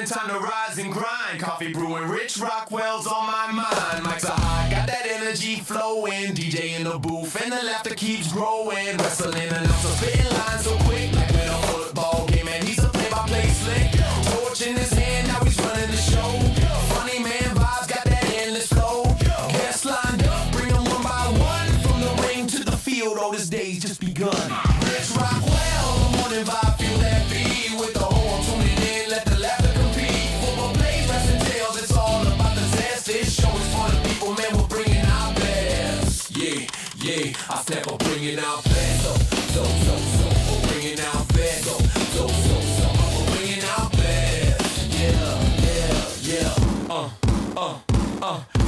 time to rise and grind. Coffee brewing, Rich Rockwell's on my mind. Mics are hot, got that energy flowing. DJ in the booth and the laughter keeps growing. Wrestling announcer spitting lines so quick, like with a football game. And he's a play-by-play slick. Torch in his hand, now he's running the show. Funny man vibes, got that endless flow. Guests lined up, bring them one by one. From the ring to the field, oh, this day's just begun. Rich Rockwell, the morning vibe, feel that beat. With the whole tuning in, let the laughter compete. Football plays, wrestling tales, it's all about the zest. This show is for the people, man, we're bringing our best. Yeah, I step up, bringing our best. So, we're bringing our best. So, we're bringing our best. Yeah.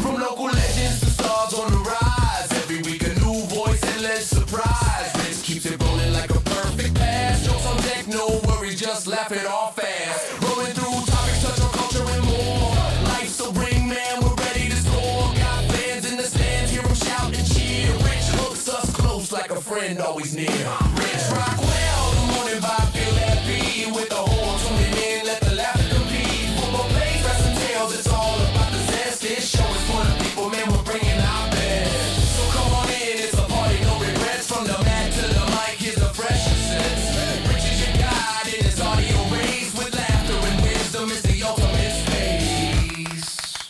From local legends to stars on the rise. Every week a new voice, endless surprise. Rich keeps it rolling like a perfect pass. Jokes on deck, no worries, just laugh it off fast. Rolling through topics, touch on culture and more. Life's so bring, man, we're ready to score. Got fans in the stands, hear them shout and cheer. Rich hooks us close like a friend always near. Rich Rockwell, the morning vibe, feel that beat. With the whole tuning in, let the laughter compete. Football plays, wrestling tales, it's all about the zest. This show is for the people, man, we're bringing our best. So come on in, it's a party, no regrets. From the mat to the mic, here's a fresh sense. Rich is your guide in this audio race. With laughter and wisdom, it's the ultimate space.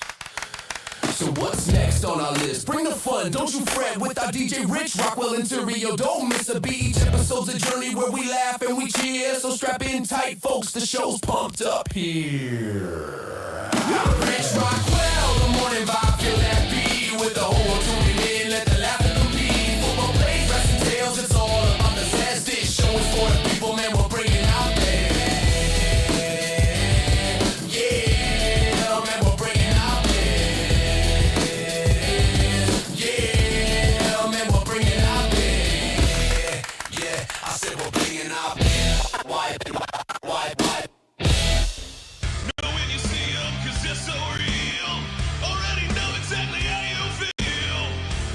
So what's next on our list? Bring the fun, don't you fret. With our DJ Rich Rockwell in Rio, don't miss a beat. Each episode's a journey where we laugh and we cheer. So strap in tight, folks, the show's pumped up here. Rich Rockwell, the morning vibe, feel that beat. With the whole tuning in, let the laughter compete. Football plays, wrestling tales, it's all about the zest. This show is for the people, man, we're bringing out there. Yeah, man, we're bringing out there. Yeah, man, we're bringing out there. Yeah, I said we're bringing out there. Why? Know when you see 'em 'cause they're so real. Already know exactly how you feel.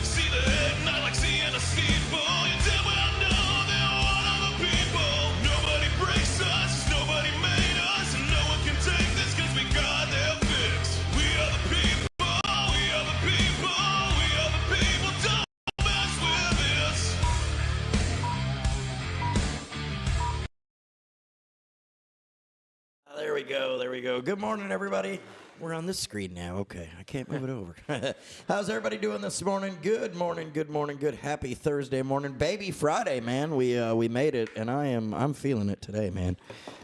See the head not like seeing a steeple. You damn well know they're one of the people. Nobody breaks us, nobody made us, and no one can take this 'cause we got their fix. We are the people, we are the people, we are the people. Don't mess with this. There we go. Good morning, everybody. We're on this screen now. Okay, I can't move it over. How's everybody doing this morning? Good morning. Good happy Thursday morning. Baby Friday, man. We made it, and I'm feeling it today, man.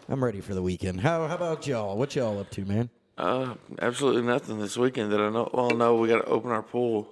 I'm ready for the weekend. How about y'all? What y'all up to, man? Absolutely nothing this weekend that I know. Well, no, we got to open our pool.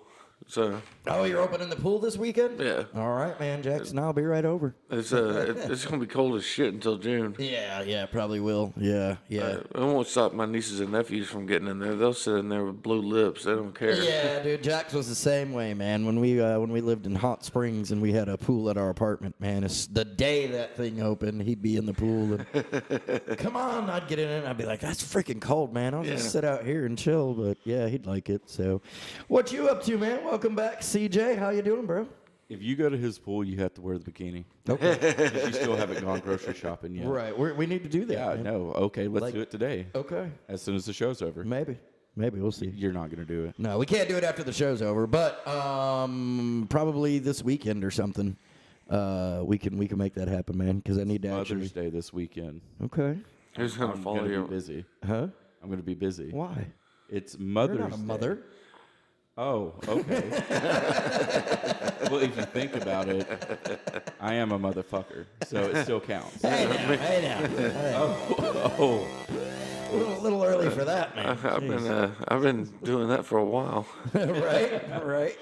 So. Oh, you're opening the pool this weekend? Yeah. All right, man, Jackson. I'll be right over. It's gonna be cold as shit until June. Yeah, probably will. Yeah. I won't stop my nieces and nephews from getting in there. They'll sit in there with blue lips. They don't care. Yeah, dude. Jax was the same way, man. When we lived in Hot Springs and we had a pool at our apartment, man. It's the day that thing opened, he'd be in the pool and come on, I'd get in it and I'd be like, that's freaking cold, man. I'll just sit out here and chill. But yeah, he'd like it. So, what you up to, man? Welcome back, CJ. How you doing, bro? If you go to his pool, you have to wear the bikini. Okay. 'Cause you still haven't gone grocery shopping yet. Right. We need to do that. Yeah, man. no. Okay, let's do it today. Okay. As soon as the show's over. Maybe we'll see. You're not going to do it. No, we can't do it after the show's over, but probably this weekend or something. We can make that happen, man. Because I need to Mother's Day this weekend. Okay. Who's gonna I'm follow going to you? be busy. Huh? I'm going to be busy. Why? It's Mother's You're not a Day. mother. Oh, okay. Well, if you think about it, I am a motherfucker, so it still counts. Hey now. Oh. A little early for that, man. I've been doing that for a while. Right.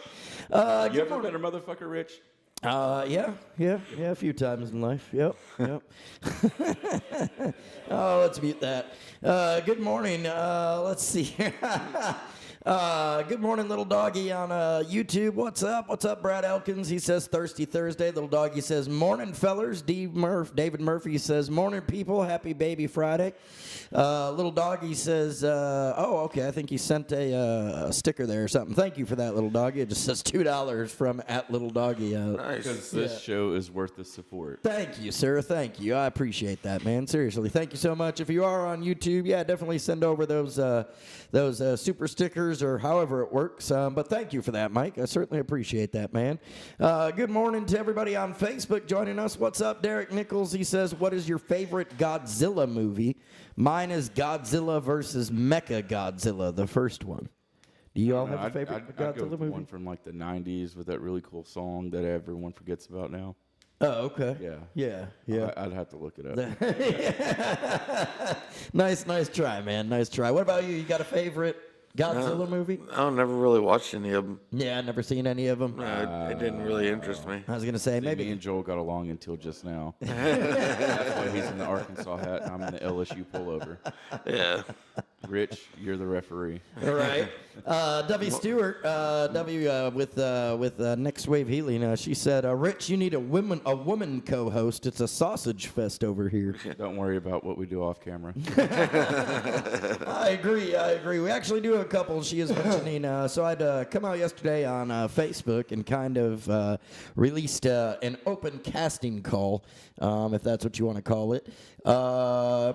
You ever been a motherfucker, Rich? Yeah, a few times in life. Yep. Oh, let's mute that. Good morning. Let's see here. Good morning, little doggy on YouTube. What's up? What's up, Brad Elkins? He says Thirsty Thursday. Little doggy says morning, fellers. David Murphy says morning, people. Happy Baby Friday. Little doggy says, oh, okay. I think he sent a sticker there or something. Thank you for that, little doggy. It just says $2 from @little-doggy. Nice. Because this show is worth the support. Thank you, sir. Thank you. I appreciate that, man. Seriously, thank you so much. If you are on YouTube, yeah, definitely send over those super stickers or however it works. But thank you for that, Mike. I certainly appreciate that, man. Good morning to everybody on Facebook joining us. What's up, Derek Nichols? He says, what is your favorite Godzilla movie? Mine is Godzilla versus Mecha Godzilla, the first one. Do you all have a favorite I'd go Godzilla with the movie? one from like the 90s with that really cool song that everyone forgets about now. Oh, okay. Yeah. Yeah. I'd have to look it up. Nice try, man. Nice try. What about you? You got a favorite Godzilla movie? I never really watched any of them. Yeah, I've never seen any of them. It didn't really interest me. I was gonna say Me maybe. and Joel got along until just now. That's why he's in the Arkansas hat and I'm in the LSU pullover. Yeah. Rich, you're the referee. All right. W. Stewart, with Next Wave Healing, she said, "Rich, you need a woman co-host. It's a sausage fest over here." Don't worry about what we do off camera. I agree. We actually do have a couple. She is mentioning. So I'd come out yesterday on Facebook and kind of released an open casting call, if that's what you want to call it.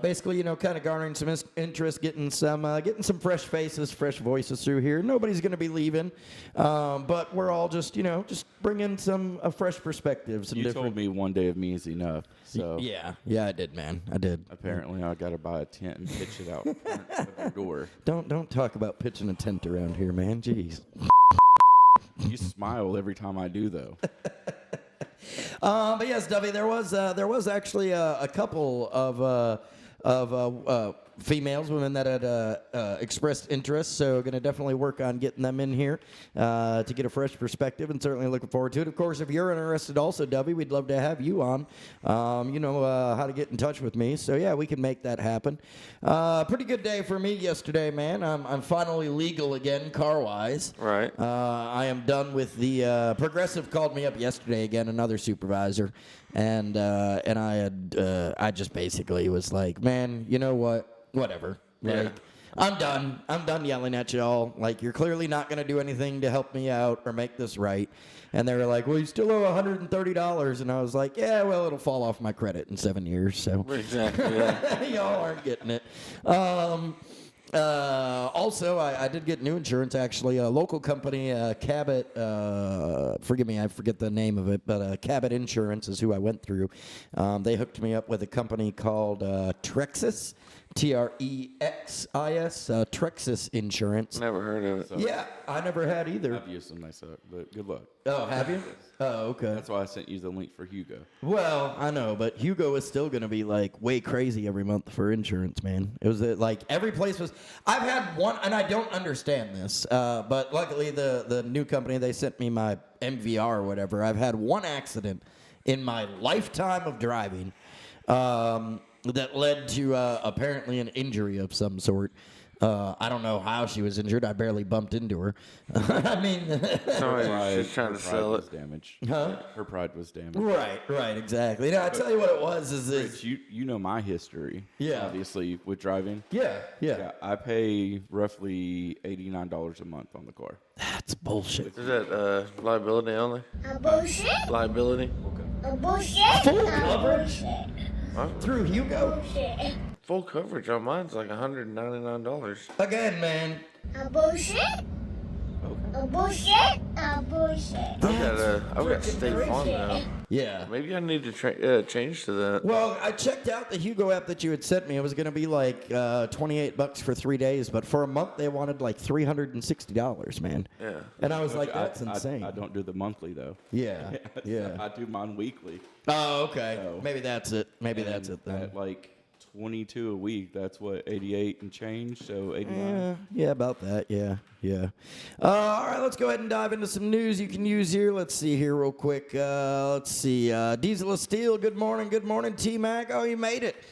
Basically, kind of garnering some interest, getting some fresh faces, fresh voices through here. Nobody's going to be leaving, but we're all just bringing some fresh perspectives. And You different. told me one day of me is enough. So Yeah, I did, man. I did. apparently I got to buy a tent and pitch it out front of your door. Don't talk about pitching a tent around here, man. Jeez. You smile every time I do, though. But yes, Dovey, there was actually a couple of women that had expressed interest. So going to definitely work on getting them in here to get a fresh perspective, and certainly looking forward to it. Of course, if you're interested, also, Dovey, we'd love to have you on. You know how to get in touch with me. So yeah, we can make that happen. Pretty good day for me yesterday, man. I'm finally legal again, car-wise. Right. I am done with the Progressive called me up yesterday again, another supervisor, and I just basically was like, man, you know what? Whatever. Yeah. Like, I'm done. I'm done yelling at y'all. Like, you're clearly not going to do anything to help me out or make this right. And they were like, well, you still owe $130. And I was like, yeah, well, it'll fall off my credit in 7 years. So Exactly. Yeah. y'all aren't getting it. Also, I did get new insurance, actually. A local company, Cabot, forgive me, I forget the name of it, but Cabot Insurance is who I went through. They hooked me up with a company called Trexis, Trexis, Trexis Insurance. Never heard of it. Yeah, I never had either. I've used them myself, but good luck. Oh, have you? Oh, okay. That's why I sent you the link for Hugo. Well, I know, but Hugo is still going to be like way crazy every month for insurance, man. It was like every place was. I've had one, and I don't understand this, but luckily the new company, they sent me my MVR or whatever. I've had one accident in my lifetime of driving that led to apparently an injury of some sort. I don't know how she was injured. I barely bumped into her. I mean, Somebody's trying to sell it. Was damaged. Huh? Her pride was damaged. right, exactly. Now, I tell you what it was is Rich, you know my history. Yeah. Obviously, with driving. yeah. I pay roughly $89 a month on the car. That's bullshit. Is that liability only? A bullshit? Liability? A bullshit? Full A coverage? bullshit. Through Hugo? Bullshit. Full coverage on mine's like $199. Again, man. A bullshit? A bullshit? A bullshit. I've got State Farm now. Yeah. Maybe I need to change to that. Well, I checked out the Hugo app that you had sent me. It was going to be like $28 for 3 days, but for a month they wanted like $360, man. Yeah. And I was like, I- that's insane. I don't do the monthly, though. Yeah. Yeah. I do mine weekly. Oh, okay. So- Maybe that's it. Maybe that's And it then. At like 22 a week, that's what, 88 and change, so 89. Yeah, about that. Yeah. All right, let's go ahead and dive into some news you can use here. Let's see here real quick. Let's see. Diesel of Steel, good morning. Good morning, T-Mac. Oh, you made it.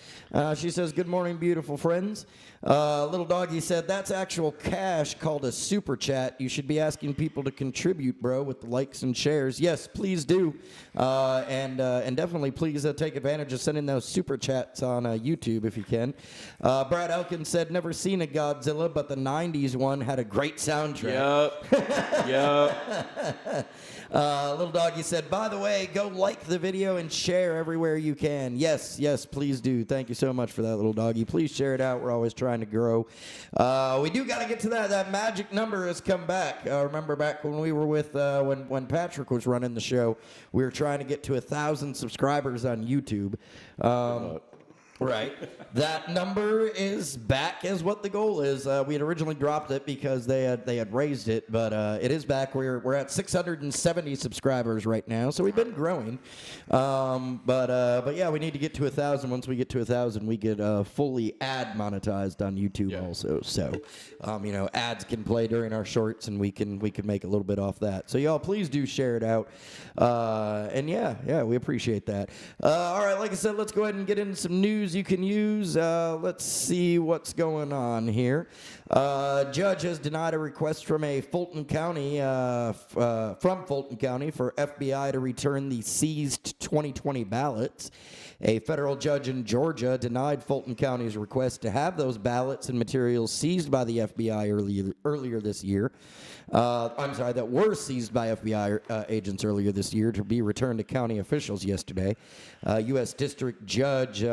She says, good morning, beautiful friends. Little Doggy said, that's actual cash called a super chat. You should be asking people to contribute, bro, with the likes and shares. Yes, please do. And definitely please take advantage of sending those super chats on YouTube if you can. Brad Elkins said, never seen a Godzilla, but the 90s one had a great soundtrack. Yep. Little Doggy said, by the way, go like the video and share everywhere you can. Yes, please do. Thank you so much for that, Little Doggy. Please share it out. We're always trying to grow. We do got to get to that. That magic number has come back. Remember back when we were with, when Patrick was running the show, we were trying to get to 1,000 subscribers on YouTube. Right. That number is back as what the goal is. We had originally dropped it because they had raised it, but it is back. We're at 670 subscribers right now, so we've been growing. But yeah, we need to get to 1,000. Once we get to 1,000, we get fully ad monetized on YouTube also. So, ads can play during our shorts, and we can make a little bit off that. So y'all, please do share it out. And yeah, we appreciate that. All right, like I said, let's go ahead and get into some news you can use. Let's see what's going on here. Judge has denied a request from Fulton County for FBI to return the seized 2020 ballots. A federal judge in Georgia denied Fulton County's request to have those ballots and materials seized by the FBI earlier this year. That were seized by FBI agents earlier this year to be returned to county officials yesterday. U.S. District Judge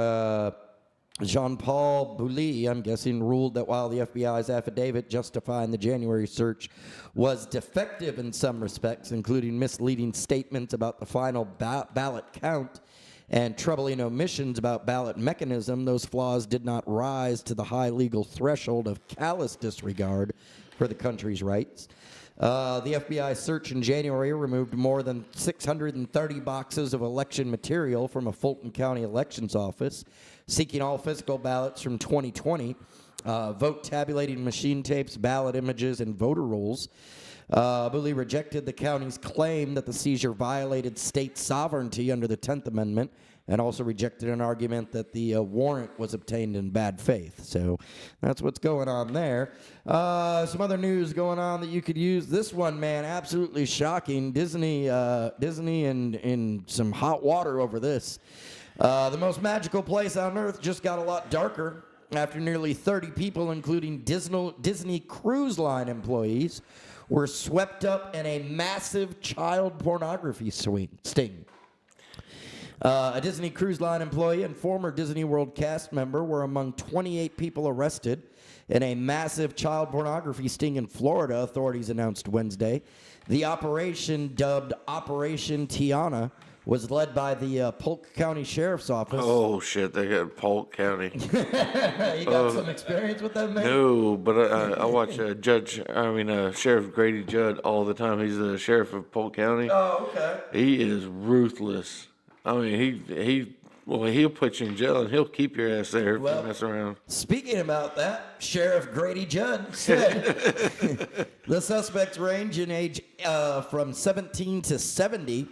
Jean-Paul Bouley, I'm guessing, ruled that while the FBI's affidavit justifying the January search was defective in some respects, including misleading statements about the final ballot count and troubling omissions about ballot mechanism, those flaws did not rise to the high legal threshold of callous disregard for the country's rights. The FBI search in January removed more than 630 boxes of election material from a Fulton County elections office, seeking all physical ballots from 2020, vote tabulating machine tapes, ballot images, and voter rolls. Booley rejected the county's claim that the seizure violated state sovereignty under the 10th Amendment, and also rejected an argument that the warrant was obtained in bad faith. So that's what's going on there. Some other news going on that you could use. This one, man, absolutely shocking. Disney in some hot water over this. The most magical place on earth just got a lot darker after nearly 30 people, including Disney Cruise Line employees, were swept up in a massive child pornography sting. A Disney Cruise Line employee and former Disney World cast member were among 28 people arrested in a massive child pornography sting in Florida, authorities announced Wednesday. The operation, dubbed Operation Tiana, was led by the Polk County Sheriff's Office. Oh, shit, they got Polk County. You got some experience with that, man? No, but I watch Sheriff Grady Judd all the time. He's the sheriff of Polk County. Oh, okay. He is ruthless. I mean, he'll put you in jail and he'll keep your ass there if you mess around. Speaking about that, Sheriff Grady Judd said the suspects range in age from 17 to 70.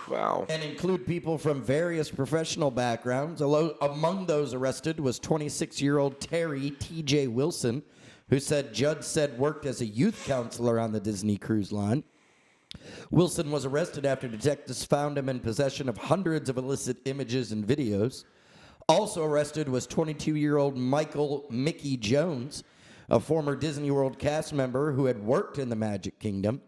Wow. And include people from various professional backgrounds. Among those arrested was 26-year-old Terry T.J. Wilson, who Judd said worked as a youth counselor on the Disney Cruise Line. Wilson was arrested after detectives found him in possession of hundreds of illicit images and videos. Also arrested was 22-year-old Michael Mickey Jones, a former Disney World cast member who had worked in the Magic Kingdom.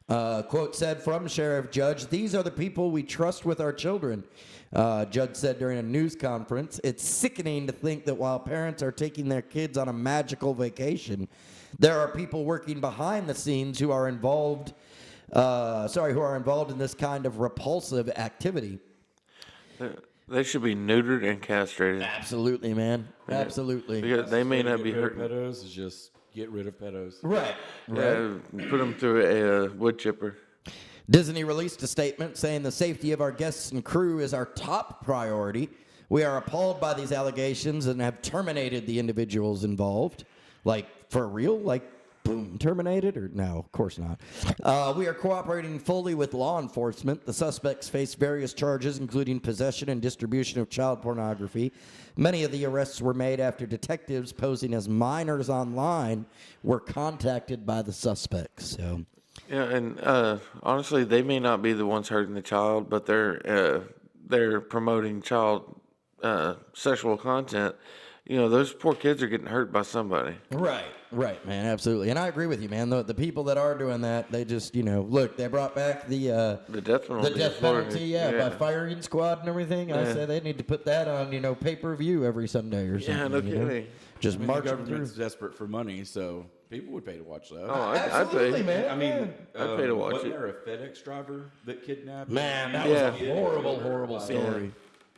Quote said from Sheriff Judge, "These are the people we trust with our children," Judge said during a news conference. "It's sickening to think that while parents are taking their kids on a magical vacation, there are people working behind the scenes who are involved in this kind of repulsive activity." They should be neutered and castrated. Absolutely, man. Absolutely. Because they may not be hurting. Pedos is just get rid of pedos. Right. Yeah, put them through a wood chipper. Disney released a statement saying the safety of our guests and crew is our top priority. We are appalled by these allegations and have terminated the individuals involved. Like, for real? Like, boom, terminated? Or no, of course not. We are cooperating fully with law enforcement. The suspects face various charges, including possession and distribution of child pornography. Many of the arrests were made after detectives posing as minors online were contacted by the suspects. So, Yeah, and honestly, they may not be the ones hurting the child, but they're promoting child sexual content. Those poor kids are getting hurt by somebody. Right, man, absolutely. And I agree with you, man. The people that are doing that, they just, look, they brought back the death penalty. The death penalty, by firing squad and everything. I say they need to put that on, pay-per-view every Sunday or something. Yeah, no kidding. Just The marching through. government's desperate for money, so people would pay to watch that. Oh, I'd Absolutely, pay. man. I mean, I'd pay to watch wasn't it. there a FedEx driver that kidnapped? Man, that Yeah. was a horrible, horrible story.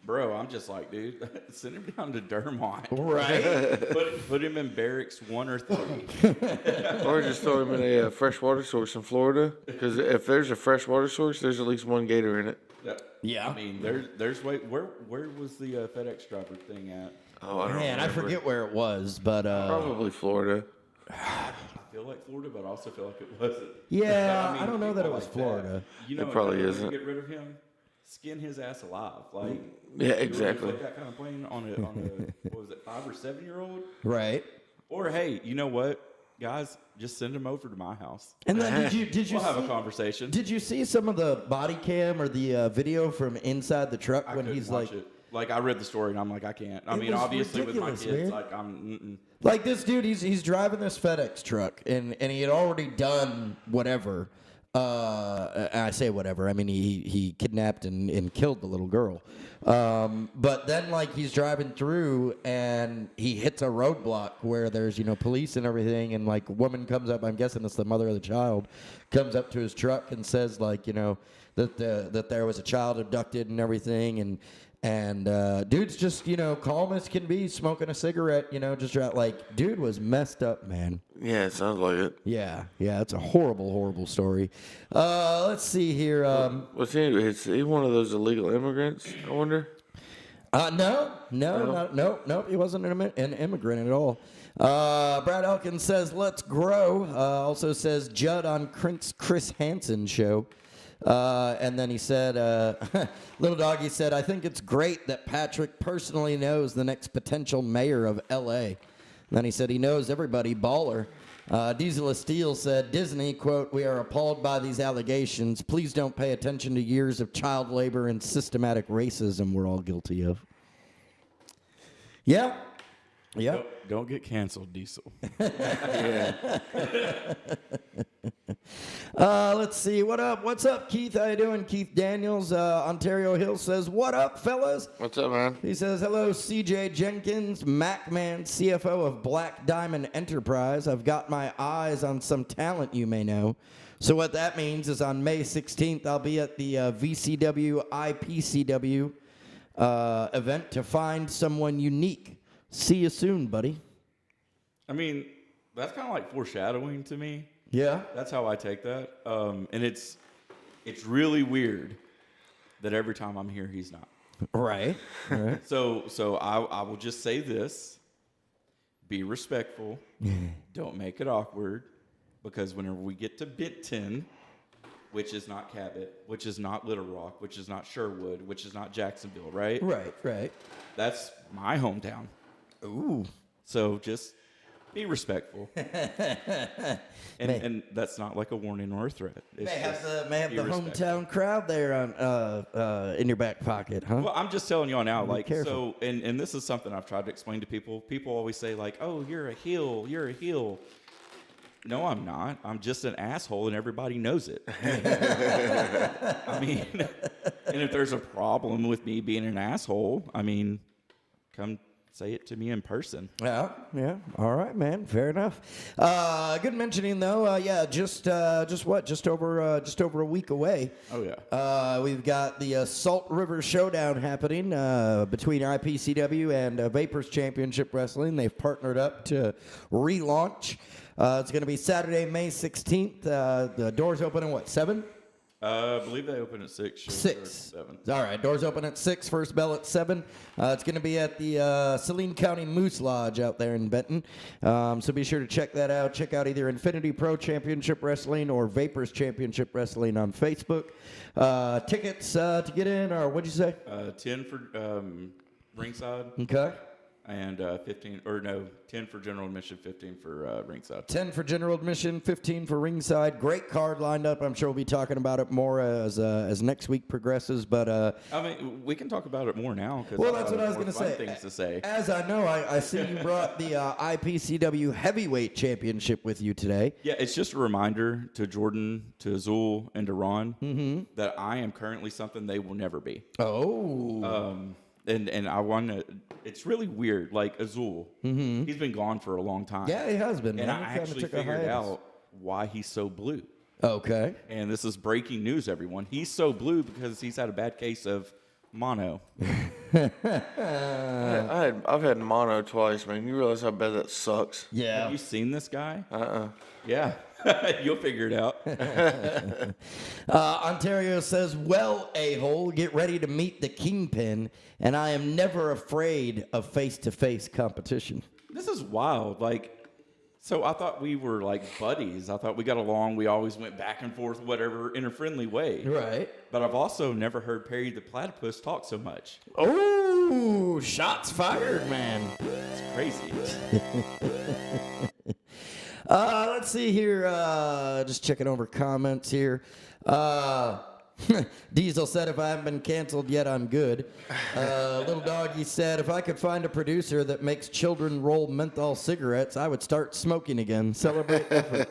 Bro, I'm just like, dude, send him down to Dermont. Right? Put him in barracks 1 or 3. Or just throw them in a freshwater source in Florida. Because if there's a freshwater source, there's at least one gator in it. Yeah. I mean, there's where was the FedEx driver thing at? Oh, I don't Man, I remember. forget where it was, but Probably Florida. I feel like Florida, but I also feel like it wasn't. yeah, mean, I don't know that it people was like Florida. You know, It probably another way isn't. to get rid of him, skin his ass alive. Like, Yeah, you really exactly. put that kind of plane on a what was it, 5 or 7 year old? Right. Or hey, you know what, guys, just send him over to my house. And then did you We'll have a see, conversation. did you see some of the body cam or the video from inside the truck I when couldn't he's watch like, it. Like, I read the story and I'm like, I can't. I It mean, was obviously with my ridiculous, kids, man. like I'm. like this dude, he's driving this FedEx truck and he had already done whatever. And I say whatever. I mean, he kidnapped and killed the little girl. But then, like, he's driving through and he hits a roadblock where there's, police and everything. And, like, a woman comes up, I'm guessing it's the mother of the child, comes up to his truck and says, like, that there was a child abducted and everything. And dude's just, calm as can be, smoking a cigarette, just like, dude was messed up, man. Yeah, it sounds like it. Yeah, it's a horrible, horrible story. Let's see here. What's he? Is he one of those illegal immigrants? I wonder. No, he wasn't an immigrant at all. Brad Elkins says, "Let's grow." Also says Judd on Chris Hansen's show. And then he said, Little Doggy said, "I think it's great that Patrick personally knows the next potential mayor of L.A." And then he said he knows everybody, baller. Diesel of Steel said, "Disney, quote, we are appalled by these allegations. Please don't pay attention to years of child labor and systematic racism we're all guilty of." Yeah. Don't get canceled, Diesel. Let's see. What's up, Keith? How you doing? Keith Daniels, Ontario Hill says, "What up, fellas?" What's up, man? He says, "Hello, CJ Jenkins, MacMan, CFO of Black Diamond Enterprise. I've got my eyes on some talent you may know. So what that means is on May 16th, I'll be at the VCW IPCW event to find someone unique. See you soon, buddy." I mean, that's kind of like foreshadowing to me. Yeah. That's how I take that. And it's really weird that every time I'm here, he's not. Right. So I will just say this: be respectful. Don't make it awkward, because whenever we get to Benton, which is not Cabot, which is not Little Rock, which is not Sherwood, which is not Jacksonville, right? Right. That's my hometown. Ooh. So just be respectful. and that's not like a warning or a threat. It's May have just the be respectful. hometown crowd there on in your back pocket, huh? Well, I'm just telling y'all now, like, careful. so, and this is something I've tried to explain to people. People always say, like, "Oh, you're a heel. No, I'm not. I'm just an asshole, and everybody knows it. I mean, and if there's a problem with me being an asshole, I mean, come say it to me in person. Yeah. All right, man. Fair enough. Good mentioning though. Just over a week away. Oh yeah. We've got the Salt River Showdown happening between IPCW and Vapors Championship Wrestling. They've partnered up to relaunch. It's going to be Saturday, May 16th. The doors open at 7? I believe they open at 6. shows start at 6. 7. All right, doors open at 6, first bell at 7. It's going to be at the Saline County Moose Lodge out there in Benton. So be sure to check that out. Check out either Infinity Pro Championship Wrestling or Vapors Championship Wrestling on Facebook. Tickets to get in, or what'd you say? 10 for ringside, Okay. and 10 for general admission, 15 for ringside. 10 for general admission, 15 for ringside. Great card lined up. I'm sure we'll be talking about it more as next week progresses. But I mean, we can talk about it more now. well, that's what I was going to say. Things to say. As I know, I see you brought the IPCW Heavyweight Championship with you today. Yeah, it's just a reminder to Jordan, to Azul, and to Ron that I am currently something they will never be. Oh. And I want to. It's really weird. Like Azul, he's been gone for a long time. Yeah, he has been. And man. I He kinda actually took a figured hiatus. out why he's so blue. Okay. And this is breaking news, everyone. He's so blue because he's had a bad case of mono. I've had mono twice, man. You realize how bad that sucks? Have Yeah. you seen this guy? Yeah. You'll figure it out. Ontario says, well, a-hole, get ready to meet the kingpin, and I am never afraid of face-to-face competition. This is wild. Like, so I thought we were like buddies. I thought we got along. We always went back and forth, whatever, in a friendly way. Right. But I've also never heard Perry the Platypus talk so much. Oh, shots fired, man. It's crazy. Let's see here. Just checking over comments here. Diesel said, if I haven't been canceled yet, I'm good. Little Doggy said, if I could find a producer that makes children roll menthol cigarettes, I would start smoking again. Celebrate effort.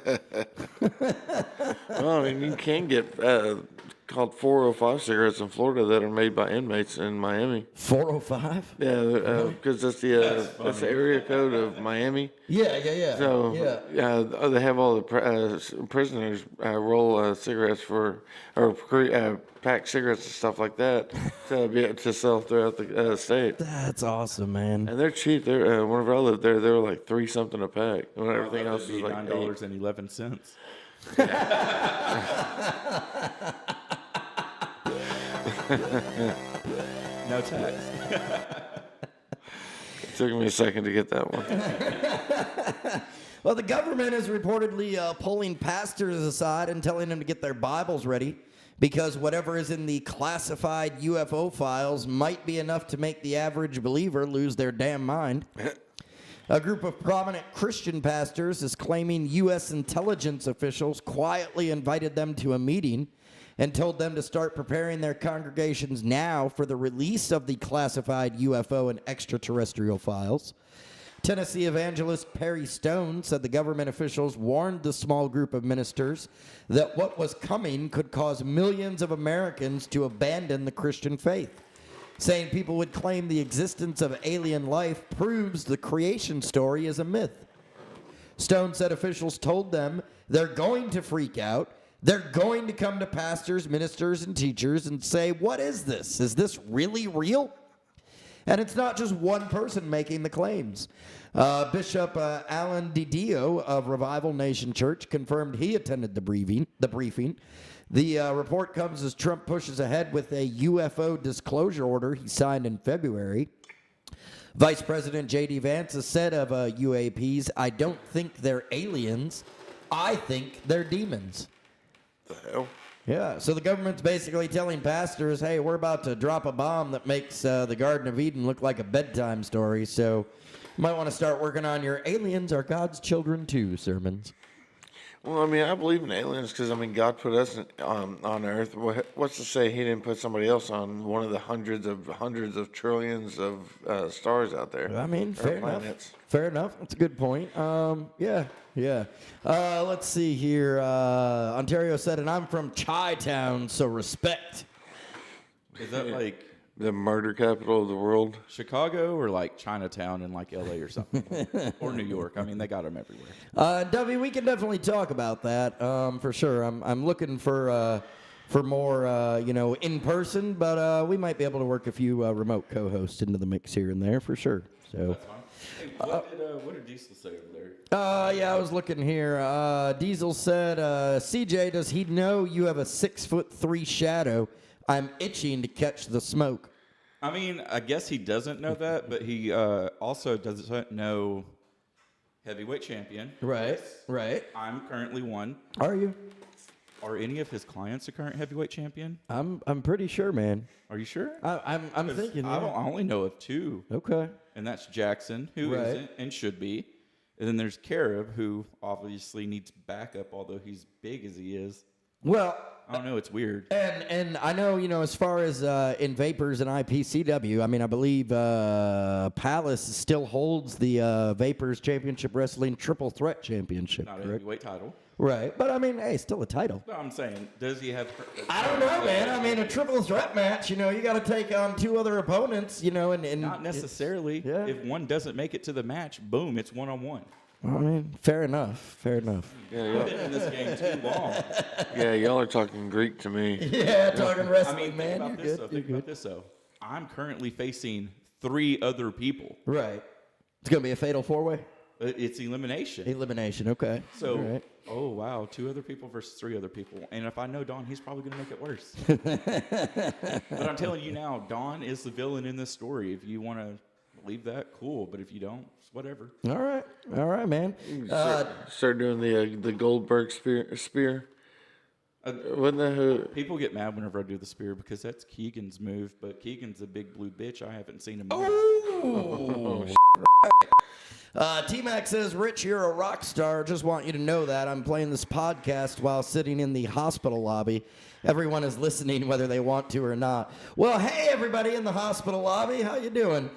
Well, I mean, you can get called 405 cigarettes in Florida that are made by inmates in Miami. 405? Yeah, because that's the area code of Miami. Yeah. So yeah. they have all the prisoners roll cigarettes pack cigarettes and stuff like that to sell throughout the state. That's awesome, man. And they're cheap. They're whenever I lived there, they were like $3 something a pack. When everything else is like $9.11. No tax. It took me a second to get that one. Well, the government is reportedly pulling pastors aside and telling them to get their Bibles ready because whatever is in the classified UFO files might be enough to make the average believer lose their damn mind. A group of prominent Christian pastors is claiming U.S. intelligence officials quietly invited them to a meeting and told them to start preparing their congregations now for the release of the classified UFO and extraterrestrial files. Tennessee evangelist Perry Stone said the government officials warned the small group of ministers that what was coming could cause millions of Americans to abandon the Christian faith, saying people would claim the existence of alien life proves the creation story is a myth. Stone said officials told them they're going to freak out. They're going to come to pastors, ministers, and teachers and say, what is this? Is this really real? And it's not just one person making the claims. Bishop Alan DiDio of Revival Nation Church confirmed he attended the briefing. The report comes as Trump pushes ahead with a UFO disclosure order he signed in February. Vice President J.D. Vance has said of UAPs, I don't think they're aliens. I think they're demons. The hell? Yeah, so the government's basically telling pastors, hey, we're about to drop a bomb that makes the Garden of Eden look like a bedtime story, so you might want to start working on your aliens are God's children too sermons. Well, I mean, I believe in aliens because, I mean, God put us on Earth. What's to say He didn't put somebody else on one of the hundreds of trillions of stars out there? I mean, or fair enough. planets. Fair enough. That's a good point. Yeah. Let's see here. Ontario said, and I'm from Chi-Town, so respect. Is that like The murder capital of the world. Chicago or like Chinatown in like LA or something? Or New York? I mean, they got them everywhere. Dovey, we can definitely talk about that for sure. I'm looking for more, in person, but we might be able to work a few remote co-hosts into the mix here and there for sure. So, Hey, what did Diesel say over there? Yeah, I was looking here. Diesel said, CJ, does he know you have a 6'3" shadow? I'm itching to catch the smoke. I mean, I guess he doesn't know that, but he also doesn't know heavyweight champion. Right, right. I'm currently one. Are you? Are any of his clients a current heavyweight champion? I'm pretty sure, man. Are you sure? I'm 'Cause thinking. I Yeah. only know of two, Okay. and that's Jackson, who Right. isn't and should be. And then there's Carib, who obviously needs backup, although he's big as he is. Well, I don't know. It's weird. and I know, as far as in Vapors and IPCW, I mean, I believe Palace still holds the Vapors Championship Wrestling Triple Threat Championship, Not a correct? heavyweight title. Right. But, I mean, hey, still a title. No, I'm saying, does he have? I don't know, man. I mean, a triple threat match, you got to take on two other opponents, and Not necessarily. yeah. If one doesn't make it to the match, boom, it's 1-on-1. I mean, fair enough. Fair enough. I've been in this game too long. Yeah, y'all are talking Greek to me. Yeah, talking I wrestling, mean, man. think about You're this good. though. You're Think good. about this though. I'm currently facing 3 other people. Right. It's going to be a fatal four-way? It's elimination. Elimination, okay. So, All right. oh wow, 2 other people versus 3 other people. And if I know Don, he's probably going to make it worse. But I'm telling you now, Don is the villain in this story. If you want to believe that, cool. But if you don't, it's whatever. All right, man. Start doing the Goldberg spear. Wasn't that who? People get mad whenever I do the spear because that's Keegan's move. But Keegan's a big blue bitch. I haven't seen him. T-Mac says, Rich, you're a rock star. Just want you to know that. I'm playing this podcast while sitting in the hospital lobby. Everyone is listening whether they want to or not. Well, hey, everybody in the hospital lobby. How you doing?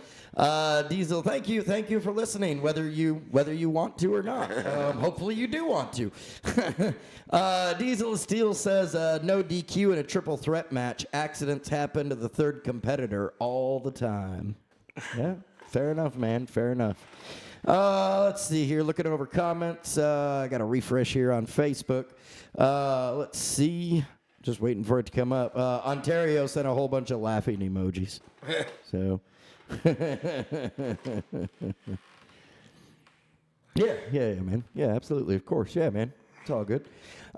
Diesel, thank you for listening, whether you want to or not. Hopefully you do want to. Diesel Steel says, no DQ in a triple threat match. Accidents happen to the third competitor all the time. Yeah, fair enough, man. Fair enough. Let's see here. Looking over comments. I got to refresh here on Facebook. Let's see. Just waiting for it to come up. Ontario sent a whole bunch of laughing emojis. So. Yeah, man. Yeah, absolutely. Of course. Yeah, man. It's all good.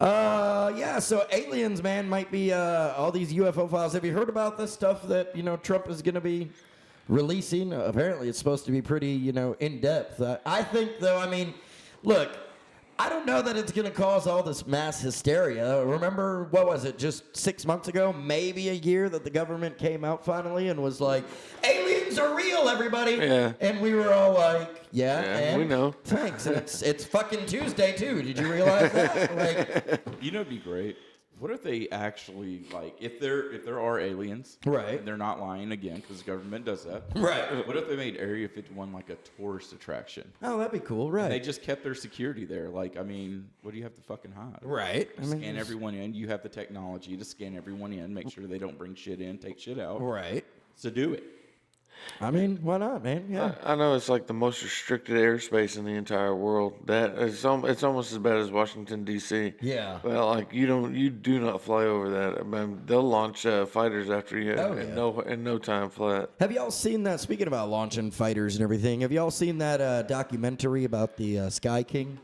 Yeah, so aliens, man, might be all these UFO files. Have you heard about this stuff that, Trump is going to be releasing? Apparently it's supposed to be pretty, in depth. I think, though, I mean, look, I don't know that it's going to cause all this mass hysteria. Remember, what was it, just 6 months ago, maybe a year, that the government came out finally and was like, aliens are real, everybody. Yeah. And we were all like, yeah, and we know. Thanks. And it's fucking Tuesday, too. Did you realize that? Like, You know, it'd be great. What if they actually, like, if there are aliens, Right. and they're not lying again because the government does that, right. What if they made Area 51 like a tourist attraction? Oh, that'd be cool, They right. just kept their security there. Like, I mean, what do you have to fucking hide? Right. I mean, Scan everyone in. You have the technology to scan everyone in, make sure they don't bring shit in, take shit out. Right. So do it. I mean, why not, man? Yeah. I know it's like the most restricted airspace in the entire world. It's almost as bad as Washington D.C. Yeah. Well, like you do not fly over that. I mean, they'll launch fighters after you Oh, in no time flat. Have y'all seen that? Speaking about launching fighters and everything, have y'all seen that documentary about the Sky King?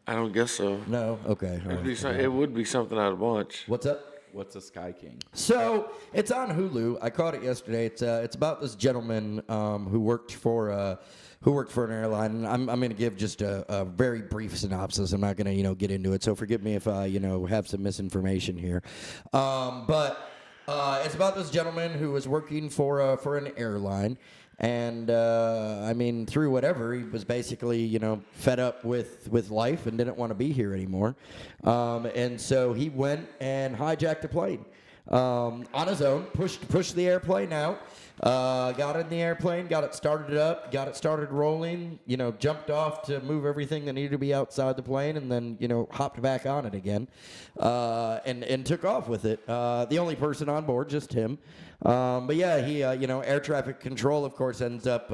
I don't guess so. No. Okay. All right. It would be something I'd watch. What's up? What's a Sky King? So it's on Hulu. I caught it yesterday. It's about this gentleman who worked for an airline. And I'm going to give just a very brief synopsis. I'm not going to get into it. So forgive me if I have some misinformation here. But it's about this gentleman who was working for an airline. And, I mean, through whatever, he was basically, fed up with life and didn't want to be here anymore. And so he went and hijacked a plane on his own, pushed the airplane out, got in the airplane, got it started up, got it started rolling, jumped off to move everything that needed to be outside the plane, and then, hopped back on it again and took off with it. The only person on board, just him. But yeah, he, air traffic control, of course, ends up,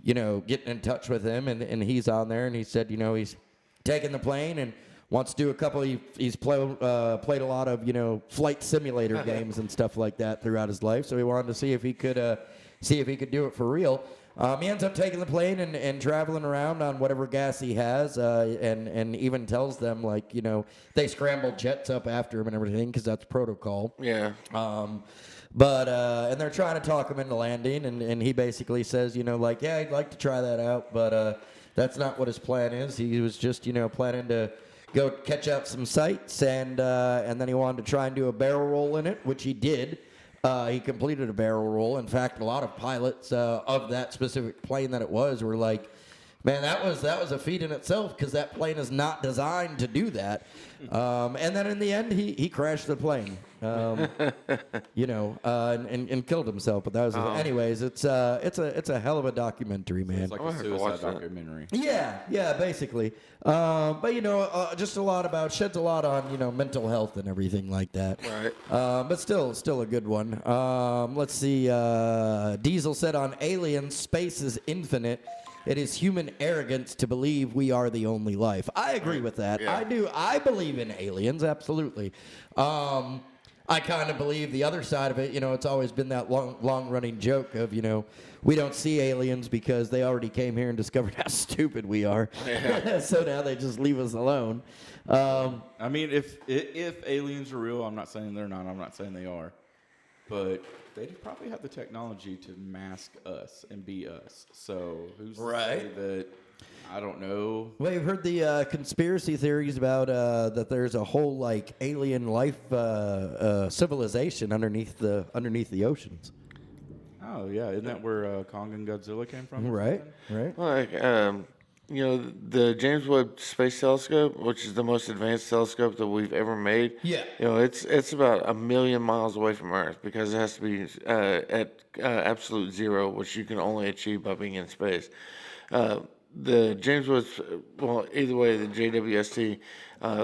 getting in touch with him, and he's on there, and he said, he's taking the plane and wants to do a couple. He's played a lot of, flight simulator games and stuff like that throughout his life. So he wanted to see if he could do it for real. He ends up taking the plane and traveling around on whatever gas he has, and even tells them, like, they scramble jets up after him and everything because that's protocol. Yeah. And they're trying to talk him into landing, and he basically says, like, yeah, I'd like to try that out, but that's not what his plan is. He was just, planning to go catch out some sights, and then he wanted to try and do a barrel roll in it, which he did. He completed a barrel roll. In fact, a lot of pilots of that specific plane that it was were like, man, that was a feat in itself because that plane is not designed to do that. And then in the end, he crashed the plane, and killed himself. But that was, anyways, it's a hell of a documentary, man. It's like I'll a have to watch suicide that. documentary. Yeah, basically. Just a lot sheds a lot on, mental health and everything like that. Right. But still a good one. Let's see. Diesel said on Aliens, space is infinite. It is human arrogance to believe we are the only life. I agree with that. Yeah. I do. I believe in aliens, absolutely. I kind of believe the other side of it. It's always been that long-running joke of, we don't see aliens because they already came here and discovered how stupid we are. Yeah. So now they just leave us alone. I mean, if aliens are real, I'm not saying they're not. I'm not saying they are, but they probably have the technology to mask us and be us. So who's to say that? I don't know. Well, you've heard the conspiracy theories about that there's a whole like alien life civilization underneath the oceans. Oh yeah, isn't that where Kong and Godzilla came from? Right. Like, the James Webb Space Telescope, which is the most advanced telescope that we've ever made. Yeah. It's about 1 million miles away from Earth because it has to be at absolute zero, which you can only achieve by being in space. The James Webb, either way, the JWST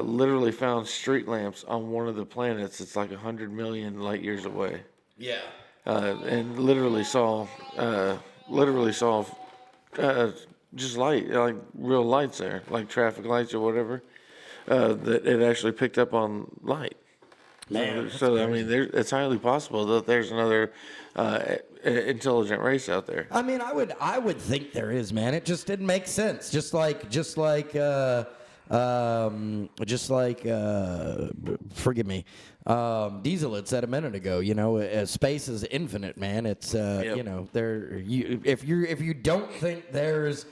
literally found street lamps on one of the planets. It's like 100 million light years away. Yeah. And literally saw just light, like real lights there, like traffic lights or whatever, that it actually picked up on light. Man, So I mean, it's highly possible that there's another intelligent race out there. I mean, I would think there is, man. It just didn't make sense. Forgive me. Diesel had said a minute ago, space is infinite, man. It's if you don't think there's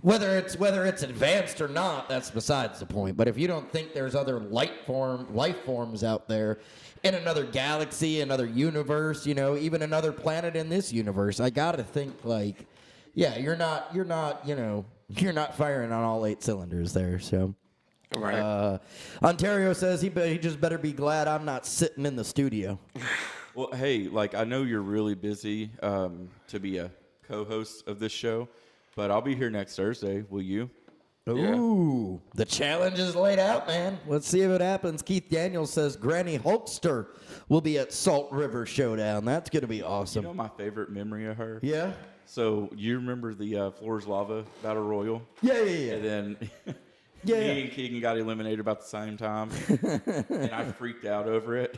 whether it's advanced or not, that's besides the point. But if you don't think there's other life forms out there in another galaxy, another universe, even another planet in this universe, I gotta think like, yeah, you're not firing on all 8 cylinders there. So, Right. Ontario says he just better be glad I'm not sitting in the studio. Well, hey, like I know you're really busy to be a co-host of this show, but I'll be here next Thursday. Will you? Ooh, the challenge is laid out, man. Let's see if it happens. Keith Daniels says Granny Hulkster will be at Salt River Showdown. That's going to be awesome. You know my favorite memory of her? Yeah? So you remember the Floors Lava Battle Royal? Yeah. And then Yeah. me and Keegan got eliminated about the same time, and I freaked out over it.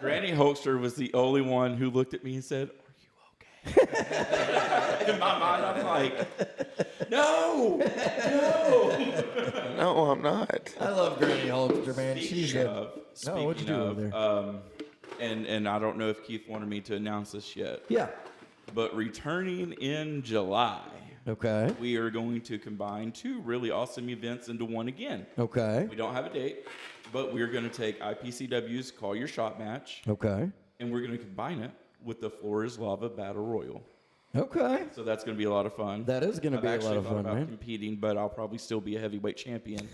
Granny Hulkster was the only one who looked at me and said, "Are you okay?" In my mind, I'm like, "No." No, I'm not. I love Granny Hulkster, man. She's Speaking good. of, what'd you do over there? and I don't know if Keith wanted me to announce this yet, Yeah. but returning in July, Okay. we are going to combine 2 really awesome events into one again. Okay. We don't have a date, but we're going to take IPCW's Call Your Shot match, Okay. and we're going to combine it with the Floor is Lava Battle Royal. Okay. So that's going to be a lot of fun. That is going to I've be a actually lot of thought fun, about man. competing, but I'll probably still be a heavyweight champion.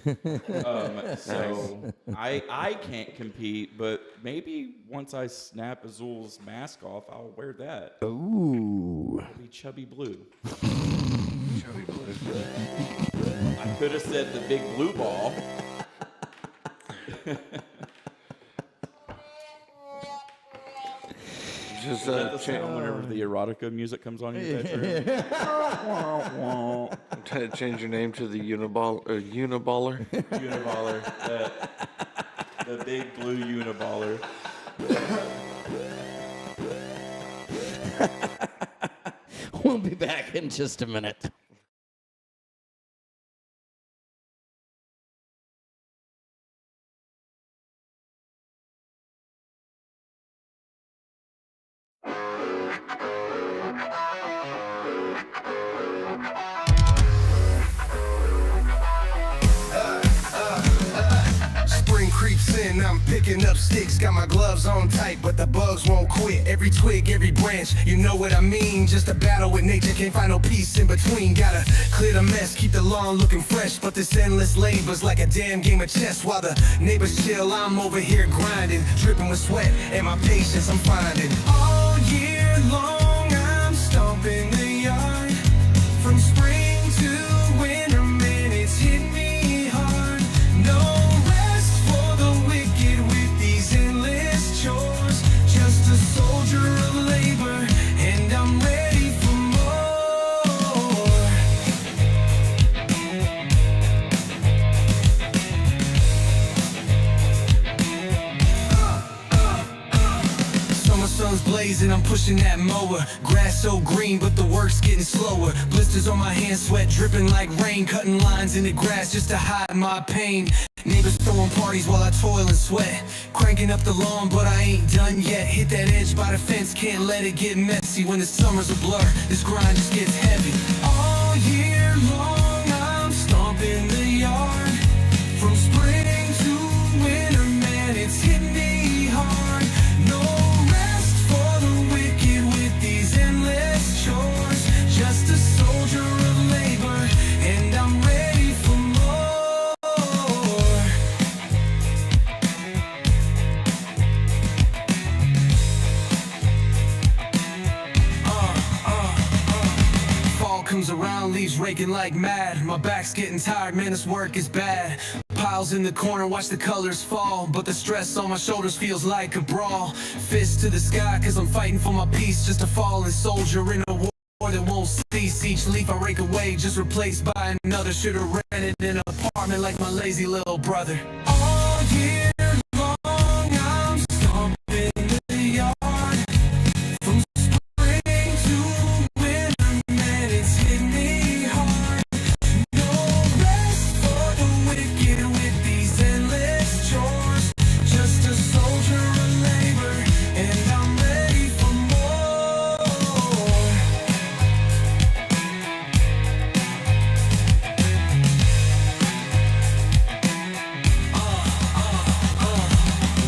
So I can't compete, but maybe once I snap Azul's mask off, I'll wear that. Ooh. I'll be Chubby Blue. I could have said the big blue ball. Just Is that the sound whenever the erotica music comes on in your bedroom? I'm trying to change your name to the Uniballer. Uniballer. The big blue Uniballer. We'll be back in just a minute. Spring creeps in, I'm picking up sticks. Got my gloves on tight, but the bugs won't quit. Every twig, every branch, you know what I mean. Just a battle with nature, can't find no peace in between. Gotta clear the mess, keep the lawn looking fresh. But this endless labor's like a damn game of chess. While the neighbors chill, I'm over here grinding, dripping with sweat, and my patience I'm finding. All year long, I'm stomping the yard. From spring to winter, man, it's hit me hard. No rest for the wicked with these endless chores. Just a soldier of labor, and I'm ready for more. Summer sun's blazing, I'm pushing that mower. Grass so green, but the work's getting slower. Blisters on my hands, sweat dripping like rain. Cutting lines in the grass just to hide my pain. Neighbors throwing parties while I toil and sweat. Cranking up the lawn, but I ain't done yet. Hit that edge by the fence, can't let it get messy. When the summer's a blur, this grind just gets heavy. All year long, I'm stomping the yard. From spring to winter, man, it's hit me hard. No rest for the wicked with these endless chores. Just a soldier of labor, and I'm ready for more. Fall comes around, leaves raking like mad. My back's getting tired, man, this work is bad. Piles in the corner, watch the colors fall. But the stress on my shoulders feels like a brawl. Fist to the sky, cause I'm fighting for my peace. Just a fallen soldier in a war that won't cease. Each leaf I rake away, just replaced by another. Should've rented an apartment like my lazy little brother. All year long, I'm stomping the yard. From spring to winter, man, it's hit me hard. No rest for the wicked with these endless chores. Just a soldier of labor, and I'm ready for more.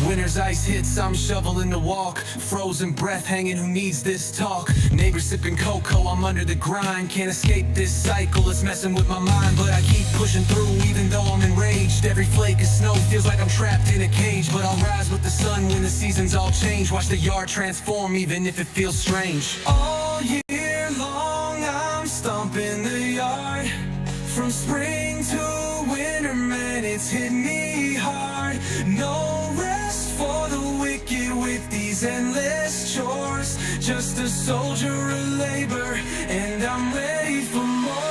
Winter's ice hits, I'm shoveling the walk. Frozen breath hanging, who needs this talk? Neighbors sipping cocoa, I'm under the grind. Can't escape this cycle, it's messing with my mind. But I keep pushing through even though I'm enraged. Every flake of snow feels like I'm trapped in a cage. But I'll rise with the sun when the seasons all change. Watch the yard transform even if it feels strange. All year long, I'm stomping the yard. From spring to winter, man, it's hit me hard. No rest for the wicked with these endless chores. Just a soldier of labor, and I'm ready for more.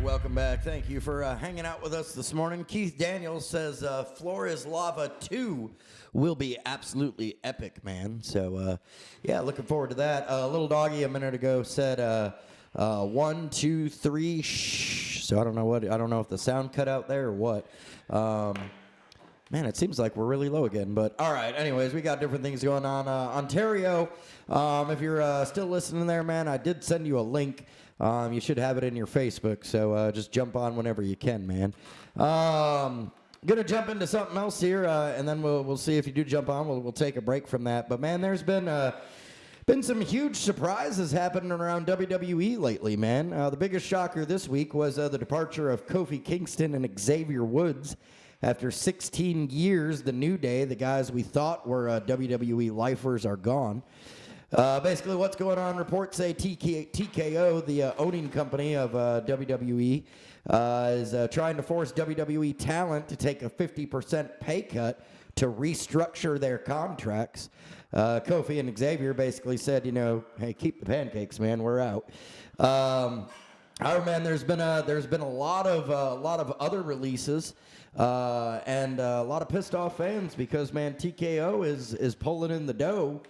Welcome back. Thank you for hanging out with us this morning. Keith Daniels says Floor is Lava 2 will be absolutely epic, man. So, yeah, looking forward to that. Little Doggy a minute ago said 1, 2, 3, shh. So I don't know if the sound cut out there or what. Man, it seems like we're really low again, but all right. Anyways, we got different things going on. Ontario, if you're still listening there, man, I did send you a link. You should have it in your Facebook, so just jump on whenever you can, man. Gonna jump into something else here, and then we'll see if you do jump on. We'll take a break from that. But man, there's been Been some huge surprises happening around WWE lately, man. The biggest shocker this week was the departure of Kofi Kingston and Xavier Woods. After 16 years, the New Day, the guys we thought were WWE lifers, are gone. Basically, what's going on? Reports say TKO, the owning company of WWE, is trying to force WWE talent to take a 50% pay cut to restructure their contracts. Kofi and Xavier basically said, hey, keep the pancakes, man. We're out. Man, there's been a lot of other releases. And a lot of pissed off fans because, man, TKO is pulling in the dough,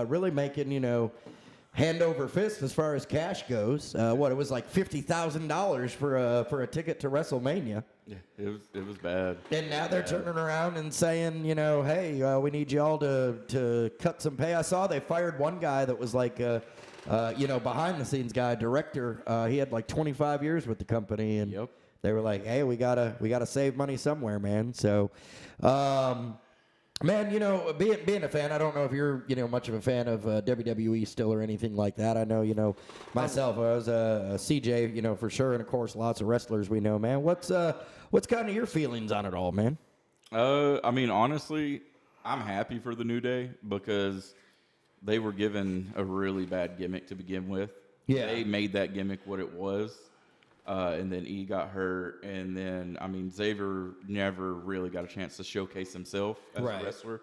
really making, hand over fist as far as cash goes. It was like $50,000 for a ticket to WrestleMania. Yeah, it was bad. And now they're turning around and saying, hey, we need y'all to cut some pay. I saw they fired one guy that was like, behind the scenes guy, director. He had like 25 years with the company, and Yep. they were like, hey, we gotta save money somewhere, man. So, man, being a fan, I don't know if you're, much of a fan of WWE still or anything like that. I know, myself, I was a CJ, for sure, and of course, lots of wrestlers we know, man. What's kind of your feelings on it all, man? Honestly, I'm happy for the New Day because they were given a really bad gimmick to begin with. Yeah. They made that gimmick what it was. And then E got hurt, and then Xavier never really got a chance to showcase himself as Right. a wrestler.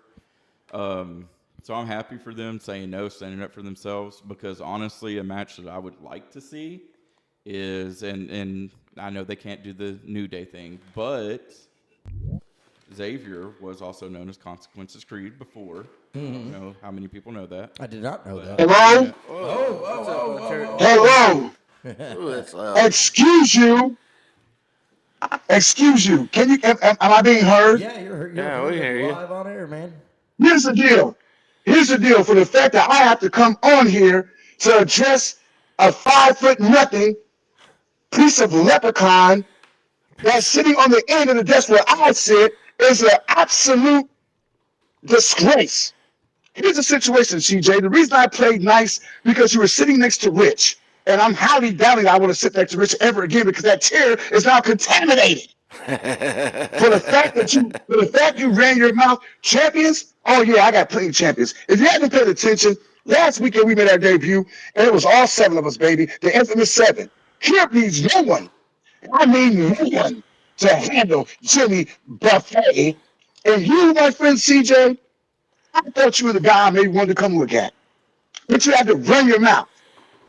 So I'm happy for them saying no, standing up for themselves, because honestly, a match that I would like to see is, and I know they can't do the New Day thing, but Xavier was also known as Consequences Creed before. I don't know how many people know that. I did not know that. Hello? Hello? Ooh, that's loud. Excuse you. Excuse you. Am I being heard? Yeah, you're Yeah, we hear you. live on air, man. Here's the deal. Here's the deal for the fact that I have to come on here to address a 5'0" piece of leprechaun that's sitting on the end of the desk where I sit is an absolute disgrace. Here's the situation, CJ. The reason I played nice because you were sitting next to Rich. And I'm highly doubting I want to sit next to Rich ever again because that chair is now contaminated. For the fact you ran your mouth, champions. Oh yeah, I got plenty of champions. If you haven't paid attention, last weekend we made our debut, and it was all 7 of us, baby, the infamous 7. Here needs no one. I mean no one to handle Jimmy Buffet. And you, my friend CJ, I thought you were the guy I maybe wanted to come look at, but you had to run your mouth.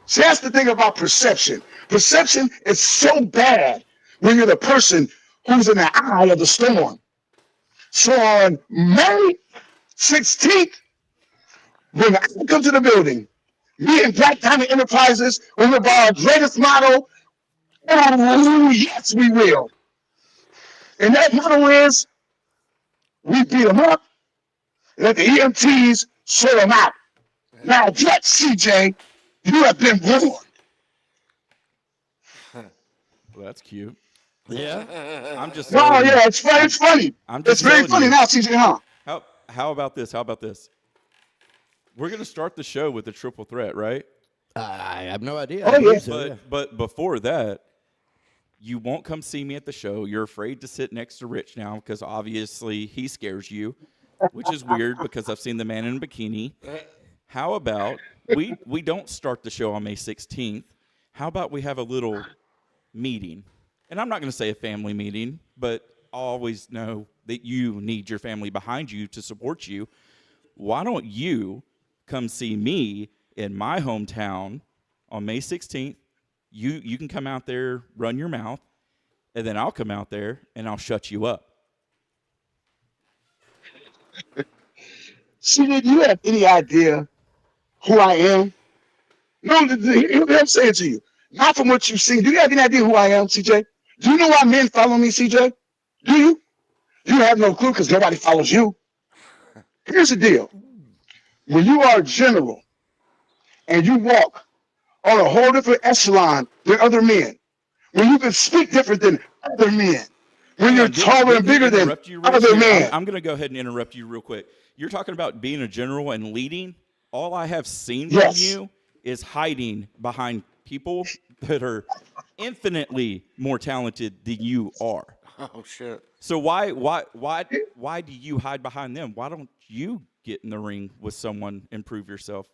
See, that's the thing about perception. Perception is so bad when you're the person who's in the eye of the storm. So on May 16th, when I come to the building, me and Black Diamond Enterprises will live our greatest motto. Oh, yes, we will. And that motto is, we beat them up, let the EMTs sort them out. Now, what, CJ? You have been warned. Well, that's cute. Yeah. I'm just Oh, telling you. yeah, it's funny. It's funny. I'm just It's very telling funny you. now, CJ, huh? How about this? How about this? We're gonna start the show with a triple threat, right? I have no idea. Oh, I believe yeah. so, But before that, you won't come see me at the show. You're afraid to sit next to Rich now because obviously he scares you, which is weird because I've seen the man in a bikini. How about we don't start the show on May 16th? How about we have a little meeting? And I'm not going to say a family meeting, but I always know that you need your family behind you to support you. Why don't you come see me in my hometown on May 16th? You can come out there, run your mouth, and then I'll come out there and I'll shut you up. CJ, do you have any idea who I am? No, I'm saying to you, not from what you've seen. Do you have any idea who I am, CJ? Do you know why men follow me, CJ? Do you? You have no clue because nobody follows you. Here's the deal. When you are a general and you walk on a whole different echelon than other men, when you can speak different than other men, when you're taller and bigger than other men. I'm going to go ahead and interrupt you real quick. You're talking about being a general and leading. all I have seen from Yes. you is hiding behind people that are infinitely more talented than you are. Oh shit. So why do you hide behind them? Why don't you get in the ring with someone and prove yourself?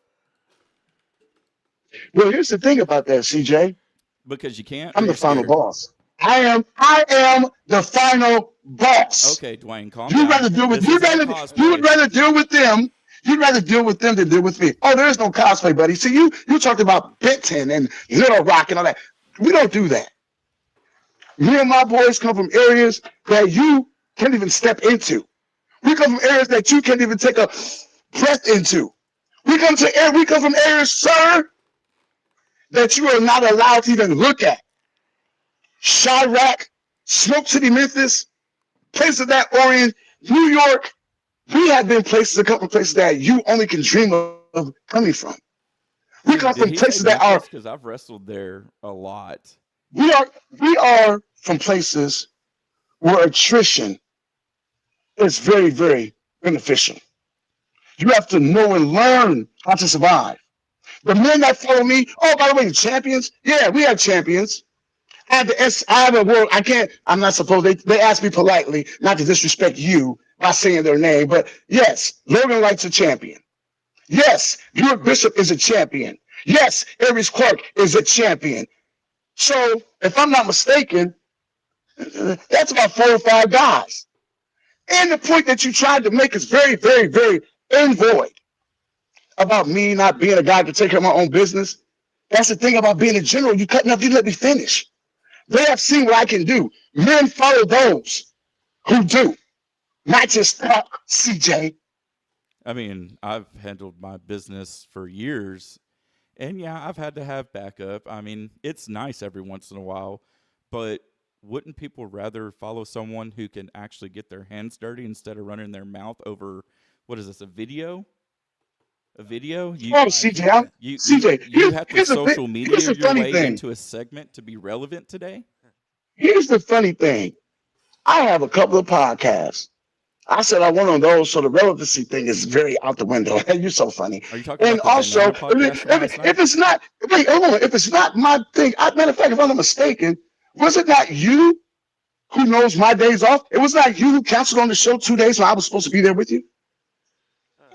Well, here's the thing about that, CJ. Because you can't, or I'm the you're final scared. boss. I am the final boss. Okay, Dwayne, calm You down. rather deal with This you isn't a rather you would cosplay. rather deal with them. You'd rather deal with them than deal with me. Oh, there is no cosplay, buddy. See, you talked about Benton and Little Rock and all that. We don't do that. Me and my boys come from areas that you can't even step into. We come from areas that you can't even take a breath into. We come from areas, sir, that you are not allowed to even look at. Chirac, Smoke City, Memphis, places that orient, New York. We have been places, a couple of places that you only can dream of coming from. We come Did from he say places that are Memphis? Because I've wrestled there a lot. we are from places where attrition is very, very beneficial. You have to know and learn how to survive. The men that follow me, oh, by the way, the champions, yeah, we have champions. I have a word. I can't. I'm not supposed. They ask me politely not to disrespect you by saying their name, but yes, Logan Wright's a champion. Yes, Buick Bishop is a champion. Yes, Aries Clark is a champion. So, if I'm not mistaken, that's about 4 or 5 guys. And the point that you tried to make is very, very, very in void about me not being a guy to take care of my own business. That's the thing about being a general. You cut enough, you let me finish. They have seen what I can do. Men follow those who do, not just talk, CJ. I mean, I've handled my business for years, and yeah, I've had to have backup. I mean, it's nice every once in a while, but wouldn't people rather follow someone who can actually get their hands dirty instead of running their mouth over what is this, a video? A video? Oh, CJ, CJ. You have to Here's social here's media the your funny way thing. into a segment to be relevant today? Here's the funny thing. I have a couple of podcasts. I said I went on those, so the relevancy thing is very out the window. You're so funny. Are you talking And about the also, banana podcast from last night? if it's not, wait, hold on. If it's not my thing, matter of fact, if I'm not mistaken, was it not you who knows my days off? It was not you who canceled on the show 2 days when I was supposed to be there with you?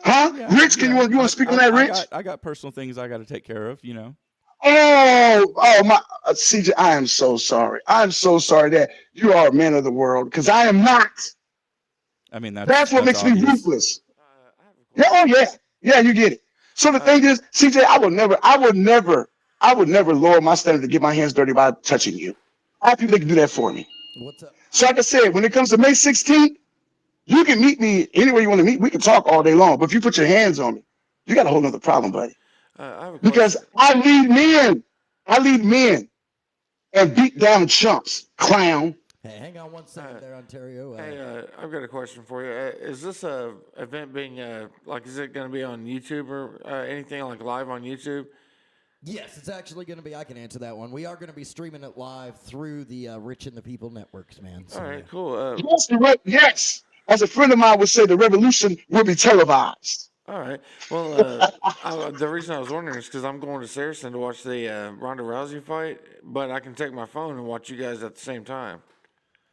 Huh? Yeah, Rich, yeah. you want to speak on that, Rich? I got personal things I got to take care of, you know. Oh my, CJ, I am so sorry. I'm so sorry that you are a man of the world because I am not. I mean, That's what that's makes me obvious. ruthless. Yeah, oh yeah, yeah, you get it. So the thing is, CJ, I would never lower my standard to get my hands dirty by touching you. I have people that can do that for me. What's up? So like I said, when it comes to May 16th, you can meet me anywhere you want to meet. We can talk all day long. But if you put your hands on me, you got a whole nother problem, buddy. I have a Because question. I lead men. I lead men and beat down chumps, clown. Hey, hang on one second there, Ontario. Hey, I've got a question for you. Is this event being like? Is it going to be on YouTube or anything like live on YouTube? Yes, it's actually going to be. I can answer that one. We are going to be streaming it live through the Rich and the People networks, man. So, All right, cool. Yes, yes. As a friend of mine would say, the revolution will be televised. All right. Well, the reason I was wondering is because I'm going to Saracen to watch the Ronda Rousey fight, but I can take my phone and watch you guys at the same time.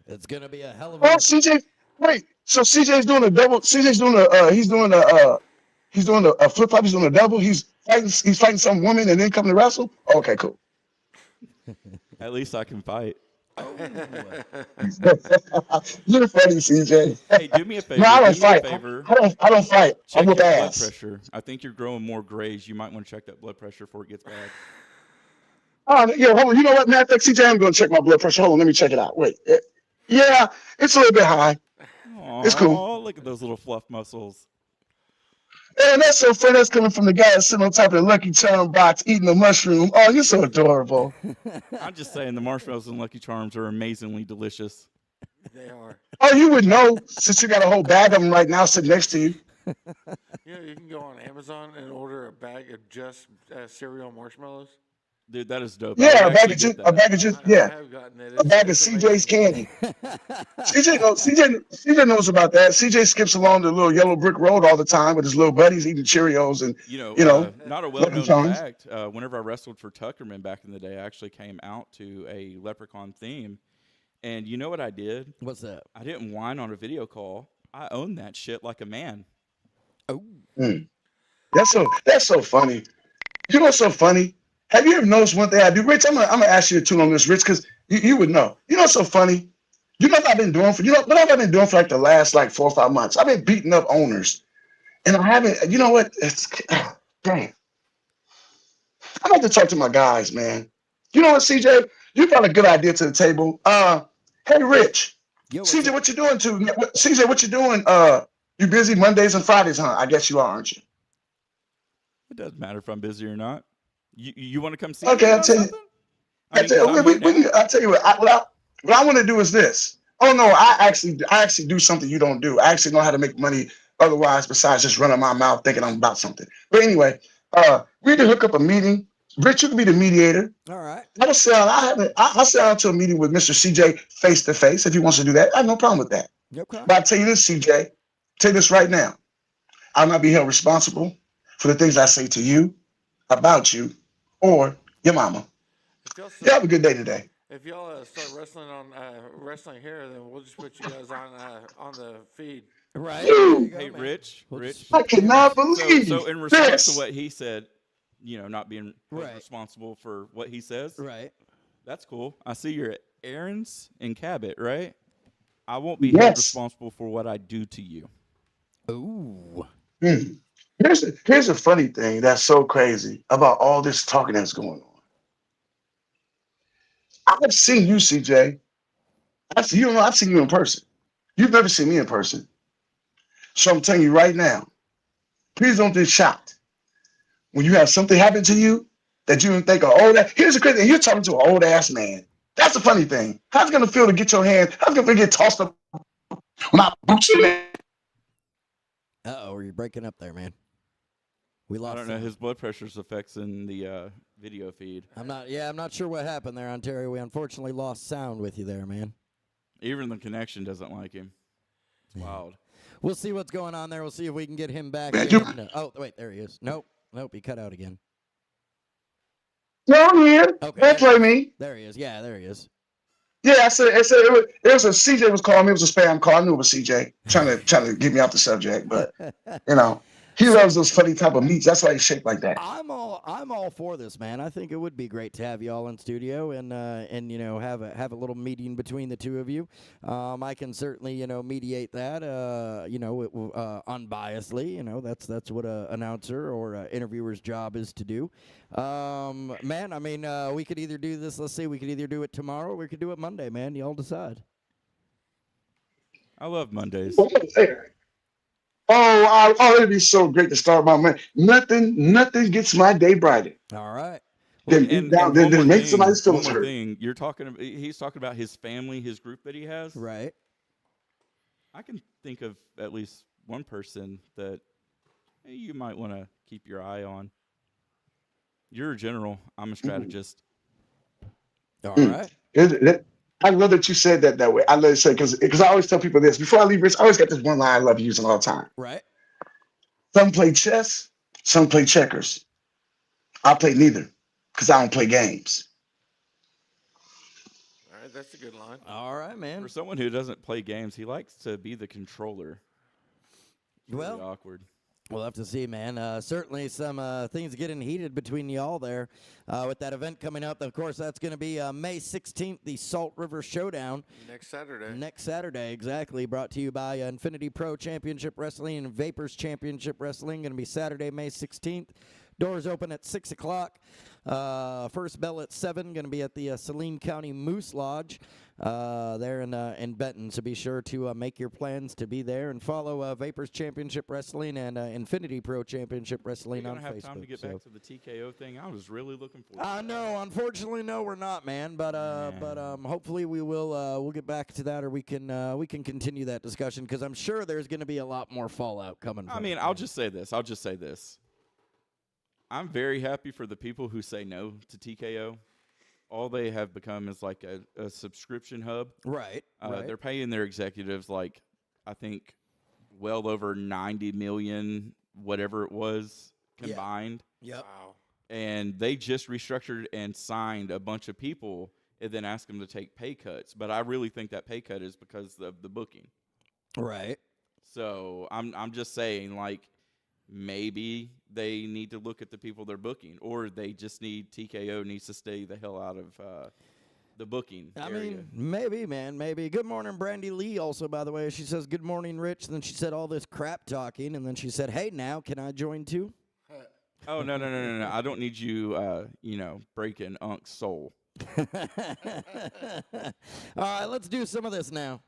it's going to be a hell of Oh, a. CJ, wait. So CJ's doing a double. CJ's doing he's doing a flip flop. He's doing a double. He's fighting some woman and then coming to wrestle. Okay, cool. At least I can fight. You're funny, CJ. Hey, do me a favor. No, I Do don't me a fight. favor. I don't fight. I Check whoop your blood ass. pressure. I think you're growing more grays. You might want to check that blood pressure before it gets bad. Yeah, hold on. You know what, Matt? CJ, I'm going to check my blood pressure. Hold on, let me check it out. Wait. Yeah, it's a little bit high. It's cool. Oh, look at those little fluff muscles. And that's so funny. That's coming from the guy that's sitting on top of the Lucky Charm box eating a mushroom. Oh, you're so adorable. I'm just saying the marshmallows and Lucky Charms are amazingly delicious. They are. Oh, you would know since you got a whole bag of them right now sitting next to you. You can go on Amazon and order a bag of just cereal marshmallows. Dude, that is dope. I would Yeah, actually get a that. bag of juice. I Yeah, have gotten it. a bag of It's CJ's amazing. candy. CJ knows about that. CJ skips along the little yellow brick road all the time with his little buddies eating Cheerios and Not a Lucky well-known Charms. fact. Whenever I wrestled for Tuckerman back in the day, I actually came out to a Leprechaun theme. And you know what I did? What's that? I didn't whine on a video call. I owned that shit like a man. Oh, Mm. That's so funny. You know what's so funny? Have you ever noticed one thing I do, Rich? I'm gonna ask you to tune on this, Rich, because you would know. You know what's so funny? You know what I've been doing for what have I been doing for like the last like 4 or 5 months? I've been beating up owners, and I haven't. You know what? It's dang. I like to talk to my guys, man. You know what, CJ? You brought a good idea to the table. Hey, Rich. yo, what's CJ, up? what you doing CJ, what you doing? You busy Mondays and Fridays, huh? I guess you are, aren't you? It doesn't matter if I'm busy or not. You want to come see me Okay, I'll about tell you. something? I mean, because I'm here now. I'll tell you what I want to do is this. Oh no, I actually do something you don't do. I actually know how to make money otherwise besides just running my mouth thinking I'm about something. But anyway, we need to hook up a meeting. Rich, you can be the mediator. All right. I'll sit down to a meeting with Mr. CJ face to face if he wants to do that. I have no problem with that. Okay. But I tell you this, CJ, tell you this right now. I'll not be held responsible for the things I say to you, about you, or your mama. If y'all You have a good day today. If y'all start wrestling on wrestling here, then we'll just put you guys on the feed. Right. There you go, Hey, man. Rich, We'll Rich. just flip I cannot cameras. believe So in response to this. what he said, not being held Right. responsible for what he says, Right. that's cool. I see you're at Aaron's in Cabot, right? I won't be held Yes. responsible for what I do to you. Ooh. Hmm. Here's a funny thing that's so crazy about all this talking that's going on. I've seen you, CJ. I've seen you in person. You've never seen me in person. So I'm telling you right now, please don't be shocked when you have something happen to you that you didn't think of. Oh, here's the crazy thing. You're talking to an old ass man. That's the funny thing. How's it gonna feel to get your hand? How's it gonna feel to get tossed up when I boots in there? Uh-oh, you're breaking up there, man. We I lost don't know. sound. His blood pressure's affecting the video feed. I'm not sure what happened there, Ontario. We unfortunately lost sound with you there, man. Even the connection doesn't like him. It's wild. We'll see what's going on there. We'll see if we can get him back Man, in. Oh, wait, there he is. Nope, he cut out again. No, I'm here. Okay, Don't play me. There he is. Yeah, there he is. Yeah, I said it was a CJ was calling me. It was a spam call. I knew it was CJ trying to get me off the subject, but he loves those funny type of meats. That's why he's shaped like that. I'm all for this, man. I think it would be great to have you all in studio and have a little meeting between the two of you. I can certainly mediate that unbiasedly. That's what a announcer or a interviewer's job is to do. Man, I mean, we could either do this. Let's see, we could either do it tomorrow or we could do it Monday, man. Y'all decide. I love Mondays. It'd be so great to start my man. Nothing gets my day brighter All right. than make somebody's One feelings more hurt. thing. He's talking about his family, his group that he has. Right. I can think of at least one person that you might want to keep your eye on. You're a general. I'm a strategist. All right. I love that you said that way. I love to say because I always tell people this before I leave. Rich, I always got this one line I love using all the time. Right. Some play chess, some play checkers. I play neither because I don't play games. All right, that's a good line. All right, man. For someone who doesn't play games, he likes to be the controller. It's really Well, awkward. we'll have to see, man. Certainly some things getting heated between y'all there with that event coming up. Of course, that's going to be May 16th, the Salt River Showdown. Next Saturday. Next Saturday, exactly. Brought to you by Infinity Pro Championship Wrestling and Vapors Championship Wrestling. Going to be Saturday, May 16th. Doors open at 6 o'clock. First bell at 7. Going to be at the Saline County Moose Lodge there in Benton. So be sure to make your plans to be there and follow Vapors Championship Wrestling and Infinity Pro Championship Wrestling We're on going to have Facebook. time to get back to the TKO thing. I was really looking forward to I know. Unfortunately, no, we're not, man. But hopefully we will. We'll get back to that, or we can continue that discussion because I'm sure there's going to be a lot more fallout coming. I mean, I'll just say this. I'm very happy for the people who say no to TKO. All they have become is like a subscription hub. Right. Right. They're paying their executives like, I think, well over 90 million, whatever it was, combined. Yep. Wow. And they just restructured and signed a bunch of people and then asked them to take pay cuts. But I really think that pay cut is because of the booking. Right. So I'm just saying, like, maybe they need to look at the people they're booking, or they just need TKO needs to stay the hell out of the booking I area. mean, maybe, man, maybe. Good morning, Brandy Lee, also, by the way. She says, good morning, Rich. And then she said all this crap talking, and then she said, hey, now, can I join too? Oh, no. I don't need you, breaking Unc's soul. All right, let's do some of this now.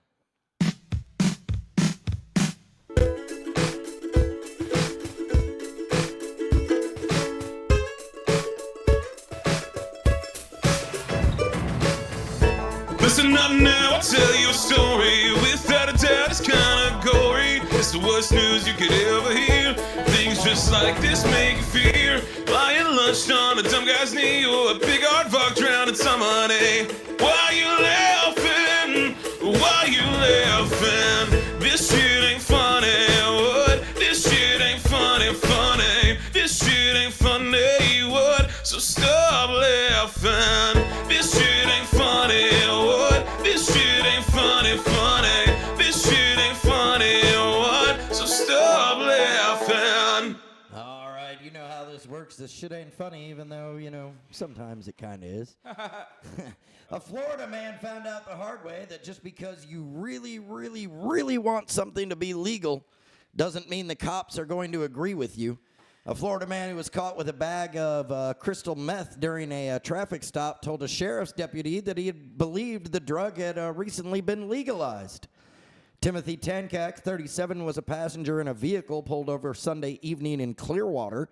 Listen up now, I'll tell you a story. Without a doubt, it's kinda gory. It's the worst news you could ever hear. Things just like this make you fear. Lying lunched on a dumb guy's knee, or a big hard rock drowning somebody. Why you laughing? Why you laughing? This shit ain't funny. What? This shit ain't funny. This shit ain't funny. What? So stop laughing. This shit ain't funny. What? This shit ain't funny. This shit ain't funny. What? So stop laughing. All right, you know how this works. This shit ain't funny, even though, sometimes it kind of is. A Florida man found out the hard way that just because you really, really, really want something to be legal doesn't mean the cops are going to agree with you. A Florida man who was caught with a bag of crystal meth during a traffic stop told a sheriff's deputy that he had believed the drug had recently been legalized. Timothy Tankak, 37, was a passenger in a vehicle pulled over Sunday evening in Clearwater.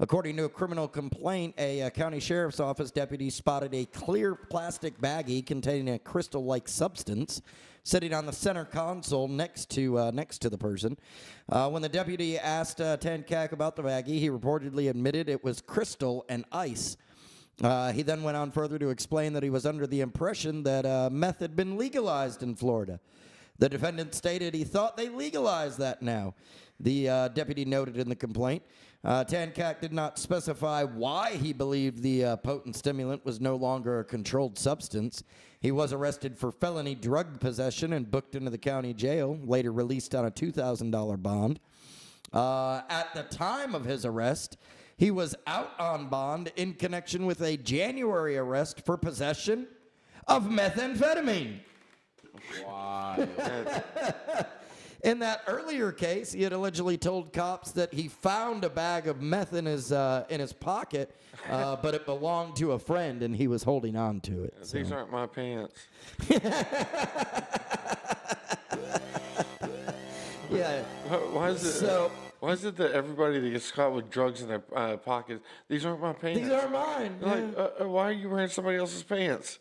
According to a criminal complaint, a county sheriff's office deputy spotted a clear plastic baggie containing a crystal-like substance sitting on the center console next to the person. When the deputy asked Tankak about the baggie, he reportedly admitted it was crystal and ice. He then went on further to explain that he was under the impression that meth had been legalized in Florida. The defendant stated he thought they legalized that now. The deputy noted in the complaint. Tankak did not specify why he believed the potent stimulant was no longer a controlled substance. He was arrested for felony drug possession and booked into the county jail, later released on a $2,000 bond. At the time of his arrest, he was out on bond in connection with a January arrest for possession of methamphetamine. Wow. In that earlier case, he had allegedly told cops that he found a bag of meth in his pocket, but it belonged to a friend, and he was holding on to it. These aren't my pants. Yeah. Why is it? So Why is it that everybody that gets caught with drugs in their pockets, these aren't my pants? these are mine. Like, why are you wearing somebody else's pants?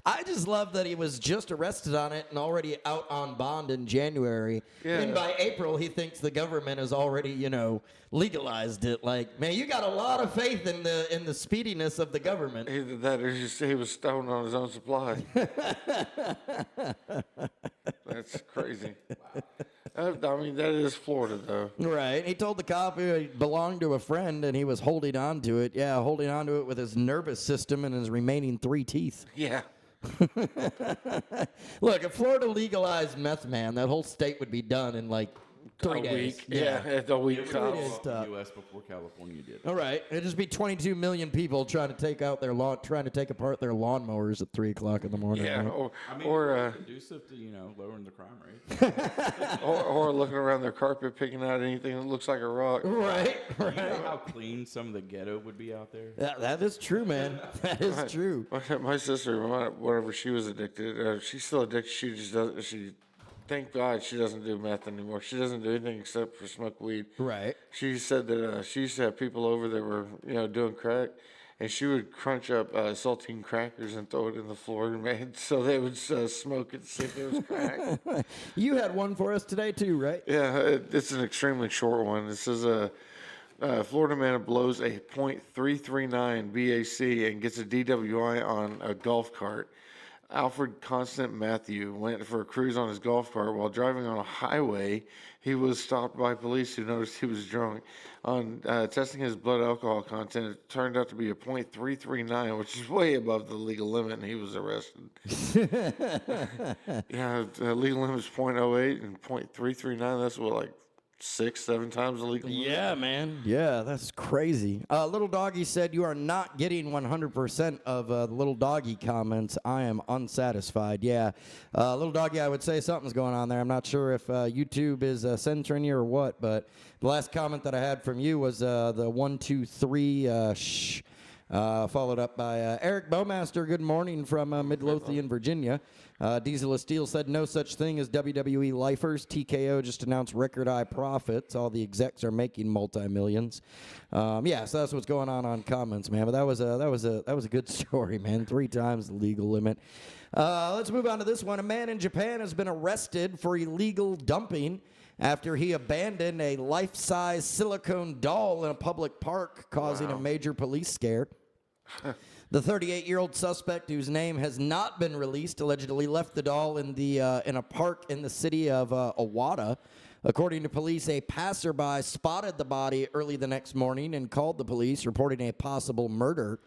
I just love that he was just arrested on it and already out on bond in January. Yeah. And by April, he thinks the government has already, legalized it. Like, man, you got a lot of faith in the speediness of the government. Either that or he was stoned on his own supply. That's crazy. I mean, that is Florida, though. Right. He told the cop it belonged to a friend and he was holding on to it. Yeah, holding on to it with his nervous system and his remaining 3 teeth. Yeah. Look, if Florida legalized meth, man, that whole state would be done in like 3 a days. week. Yeah, it's a week. It It was is tough. the U.S. before California did. All right, it'd just be 22 million people trying to take apart their lawnmowers at 3 o'clock in the morning. Yeah, right? I mean, or conducive to lowering the crime rate. or looking around their carpet, picking out anything that looks like a rock. Right, You right. know how clean some of the ghetto would be out there? That is true, man. That is true. My sister, whenever she was addicted, she's still addicted. She just doesn't. Thank God she doesn't do meth anymore. She doesn't do anything except for smoke weed. Right. She said that she used to have people over that were, doing crack, and she would crunch up saltine crackers and throw it in the floor, man, so they would smoke it, see if it was crack. You had one for us today too, right? Yeah, it's an extremely short one. This is Florida man blows a .339 BAC and gets a DWI on a golf cart. Alfred Constant Matthew went for a cruise on his golf cart. While driving on a highway, he was stopped by police who noticed he was drunk. On testing his blood alcohol content, it turned out to be a .339, which is way above the legal limit, and he was arrested. Yeah, the legal limit is .08 and .339. That's what, like 6-7 times the legal limit? Yeah, man. Yeah, that's crazy. Little Doggy said, you are not getting 100% of the Little Doggy comments. I am unsatisfied. Yeah. Little Doggy, I would say something's going on there. I'm not sure if YouTube is censoring you or what, but the last comment that I had from you was the 123 shh. Followed up by Eric Bowmaster. Good morning from Midlothian, Virginia. Diesel of Steel said no such thing as WWE lifers. TKO just announced record high profits. All the execs are making multi-millions. Yeah, so that's what's going on comments, man. But that was a good story, man. 3 times the legal limit. Let's move on to this one. A man in Japan has been arrested for illegal dumping after he abandoned a life-size silicone doll in a public park, causing a major police scare. The 38-year-old suspect, whose name has not been released, allegedly left the doll in a park in the city of Owada. According to police, a passerby spotted the body early the next morning and called the police, reporting a possible murder.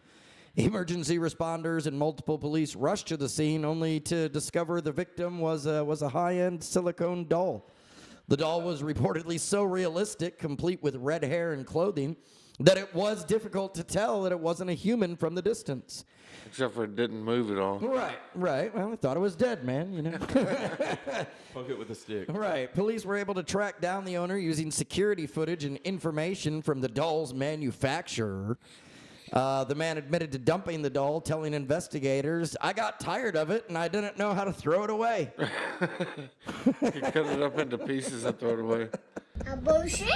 Emergency responders and multiple police rushed to the scene, only to discover the victim was a high-end silicone doll. The doll was reportedly so realistic, complete with red hair and clothing, that it was difficult to tell that it wasn't a human from the distance. Except for it didn't move at all. Right. Well, I thought it was dead, man, you know. Poke it with a stick. Right. Police were able to track down the owner using security footage and information from the doll's manufacturer. The man admitted to dumping the doll, telling investigators, "I got tired of it and I didn't know how to throw it away." He cut it up into pieces and throw it away. A bullshit?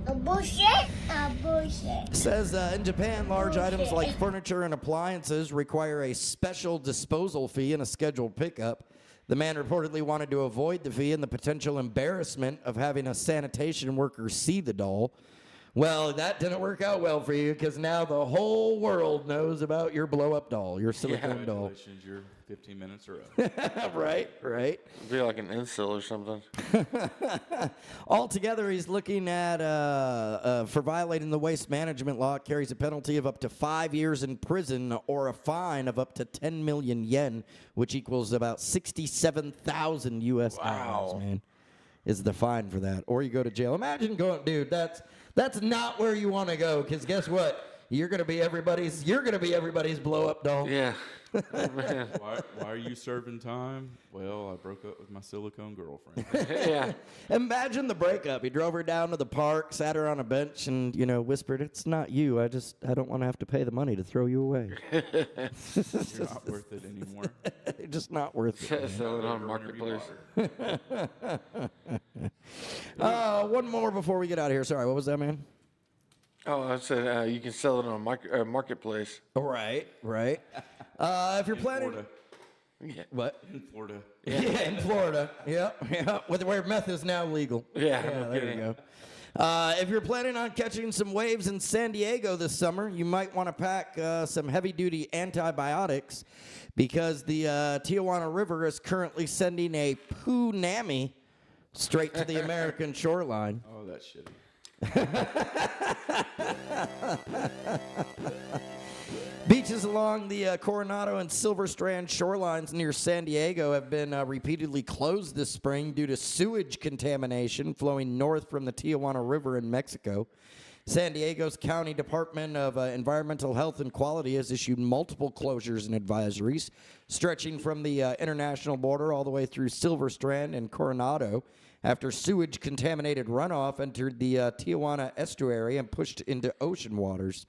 A bullshit? A bullshit. Says in Japan, large items like furniture and appliances require a special disposal fee and a scheduled pickup. The man reportedly wanted to avoid the fee and the potential embarrassment of having a sanitation worker see the doll. Well, that didn't work out well for you, because now the whole world knows about your blow-up doll, your silicone doll. Congratulations, your 15 minutes are up. Right. It'd be like an incel or something. Altogether, he's looking at, for violating the waste management law, it carries a penalty of up to 5 years in prison or a fine of up to 10 million yen, which equals about 67,000 U.S. dollars, man, is the fine for that. Or you go to jail. Imagine going, dude, that's not where you want to go, because guess what? You're gonna be everybody's blow-up doll. Yeah. Oh, man. Why are you serving time? Well, I broke up with my silicone girlfriend. Yeah. Imagine the breakup. He drove her down to the park, sat her on a bench, and whispered, "It's not you. I don't want to have to pay the money to throw you away." You're not worth it anymore. Just not worth it. Sell it on Marketplace. One more before we get out of here. Sorry, what was that, man? Oh, I said you can sell it on Marketplace. Right. If you're planning, Florida. Yeah. what? In Florida. Yeah, in Florida. Yeah. Where meth is now legal. Yeah, no there kidding. you go. If you're planning on catching some waves in San Diego this summer, you might want to pack some heavy-duty antibiotics, because the Tijuana River is currently sending a punami straight to the American shoreline. Oh, that's shitty. Beaches along the Coronado and Silver Strand shorelines near San Diego have been repeatedly closed this spring due to sewage contamination flowing north from the Tijuana River in Mexico. San Diego's County Department of Environmental Health and Quality has issued multiple closures and advisories, stretching from the international border all the way through Silver Strand and Coronado, after sewage-contaminated runoff entered the Tijuana estuary and pushed into ocean waters.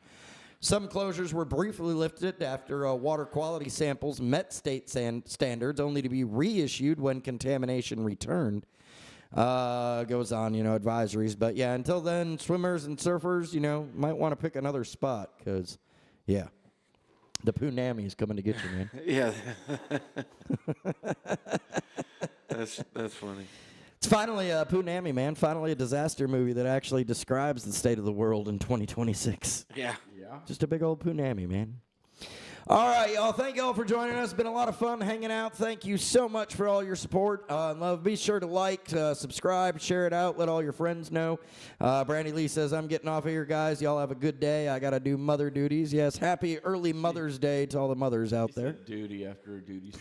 Some closures were briefly lifted after water quality samples met state standards, only to be reissued when contamination returned. Goes on, advisories. But yeah, until then, swimmers and surfers, might want to pick another spot, because, yeah, the punami is coming to get you, man. Yeah. That's funny. It's finally a Poonami, man. Finally a disaster movie that actually describes the state of the world in 2026. Yeah. Just a big old Poonami, man. All right, y'all. Thank y'all for joining us. It's been a lot of fun hanging out. Thank you so much for all your support and love. Be sure to like, subscribe, share it out. Let all your friends know. Brandy Lee says, I'm getting off of here, guys. Y'all have a good day. I got to do mother duties. Yes, happy early Mother's Day to all the mothers out there. Duty after duty.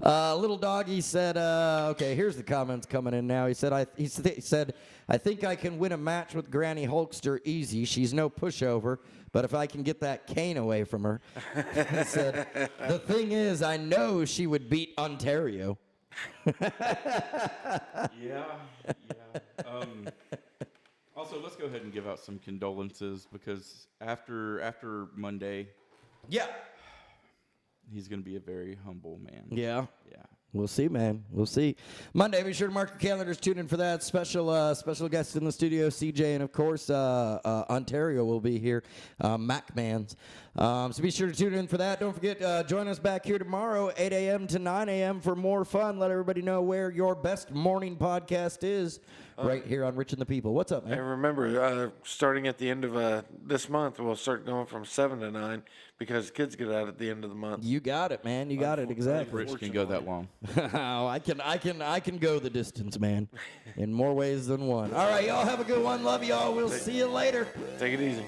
Little doggy said, okay, here's the comments coming in now. He said, he said, I think I can win a match with Granny Hulkster easy. She's no pushover, but if I can get that cane away from her. He said, the thing is, I know she would beat Ontario. Yeah. Also, let's go ahead and give out some condolences because after Monday, Yeah. he's going to be a very humble man. Yeah. Yeah. We'll see, man. We'll see. Monday, be sure to mark your calendars. Tune in for that. Special guest in the studio, CJ, and of course, Ontario will be here, MacMans. So be sure to tune in for that. Don't forget, join us back here tomorrow, 8 a.m. to 9 a.m. for more fun. Let everybody know where your best morning podcast is, right here on Rich and the People. What's up, man? And remember, starting at the end of this month, we'll start going from 7 to 9 because kids get out at the end of the month. You got it, man. You got it exactly. Rich can go that long. Oh, I can go the distance, man, in more ways than one. All right, y'all have a good one. Love y'all. We'll see you later. Take it easy.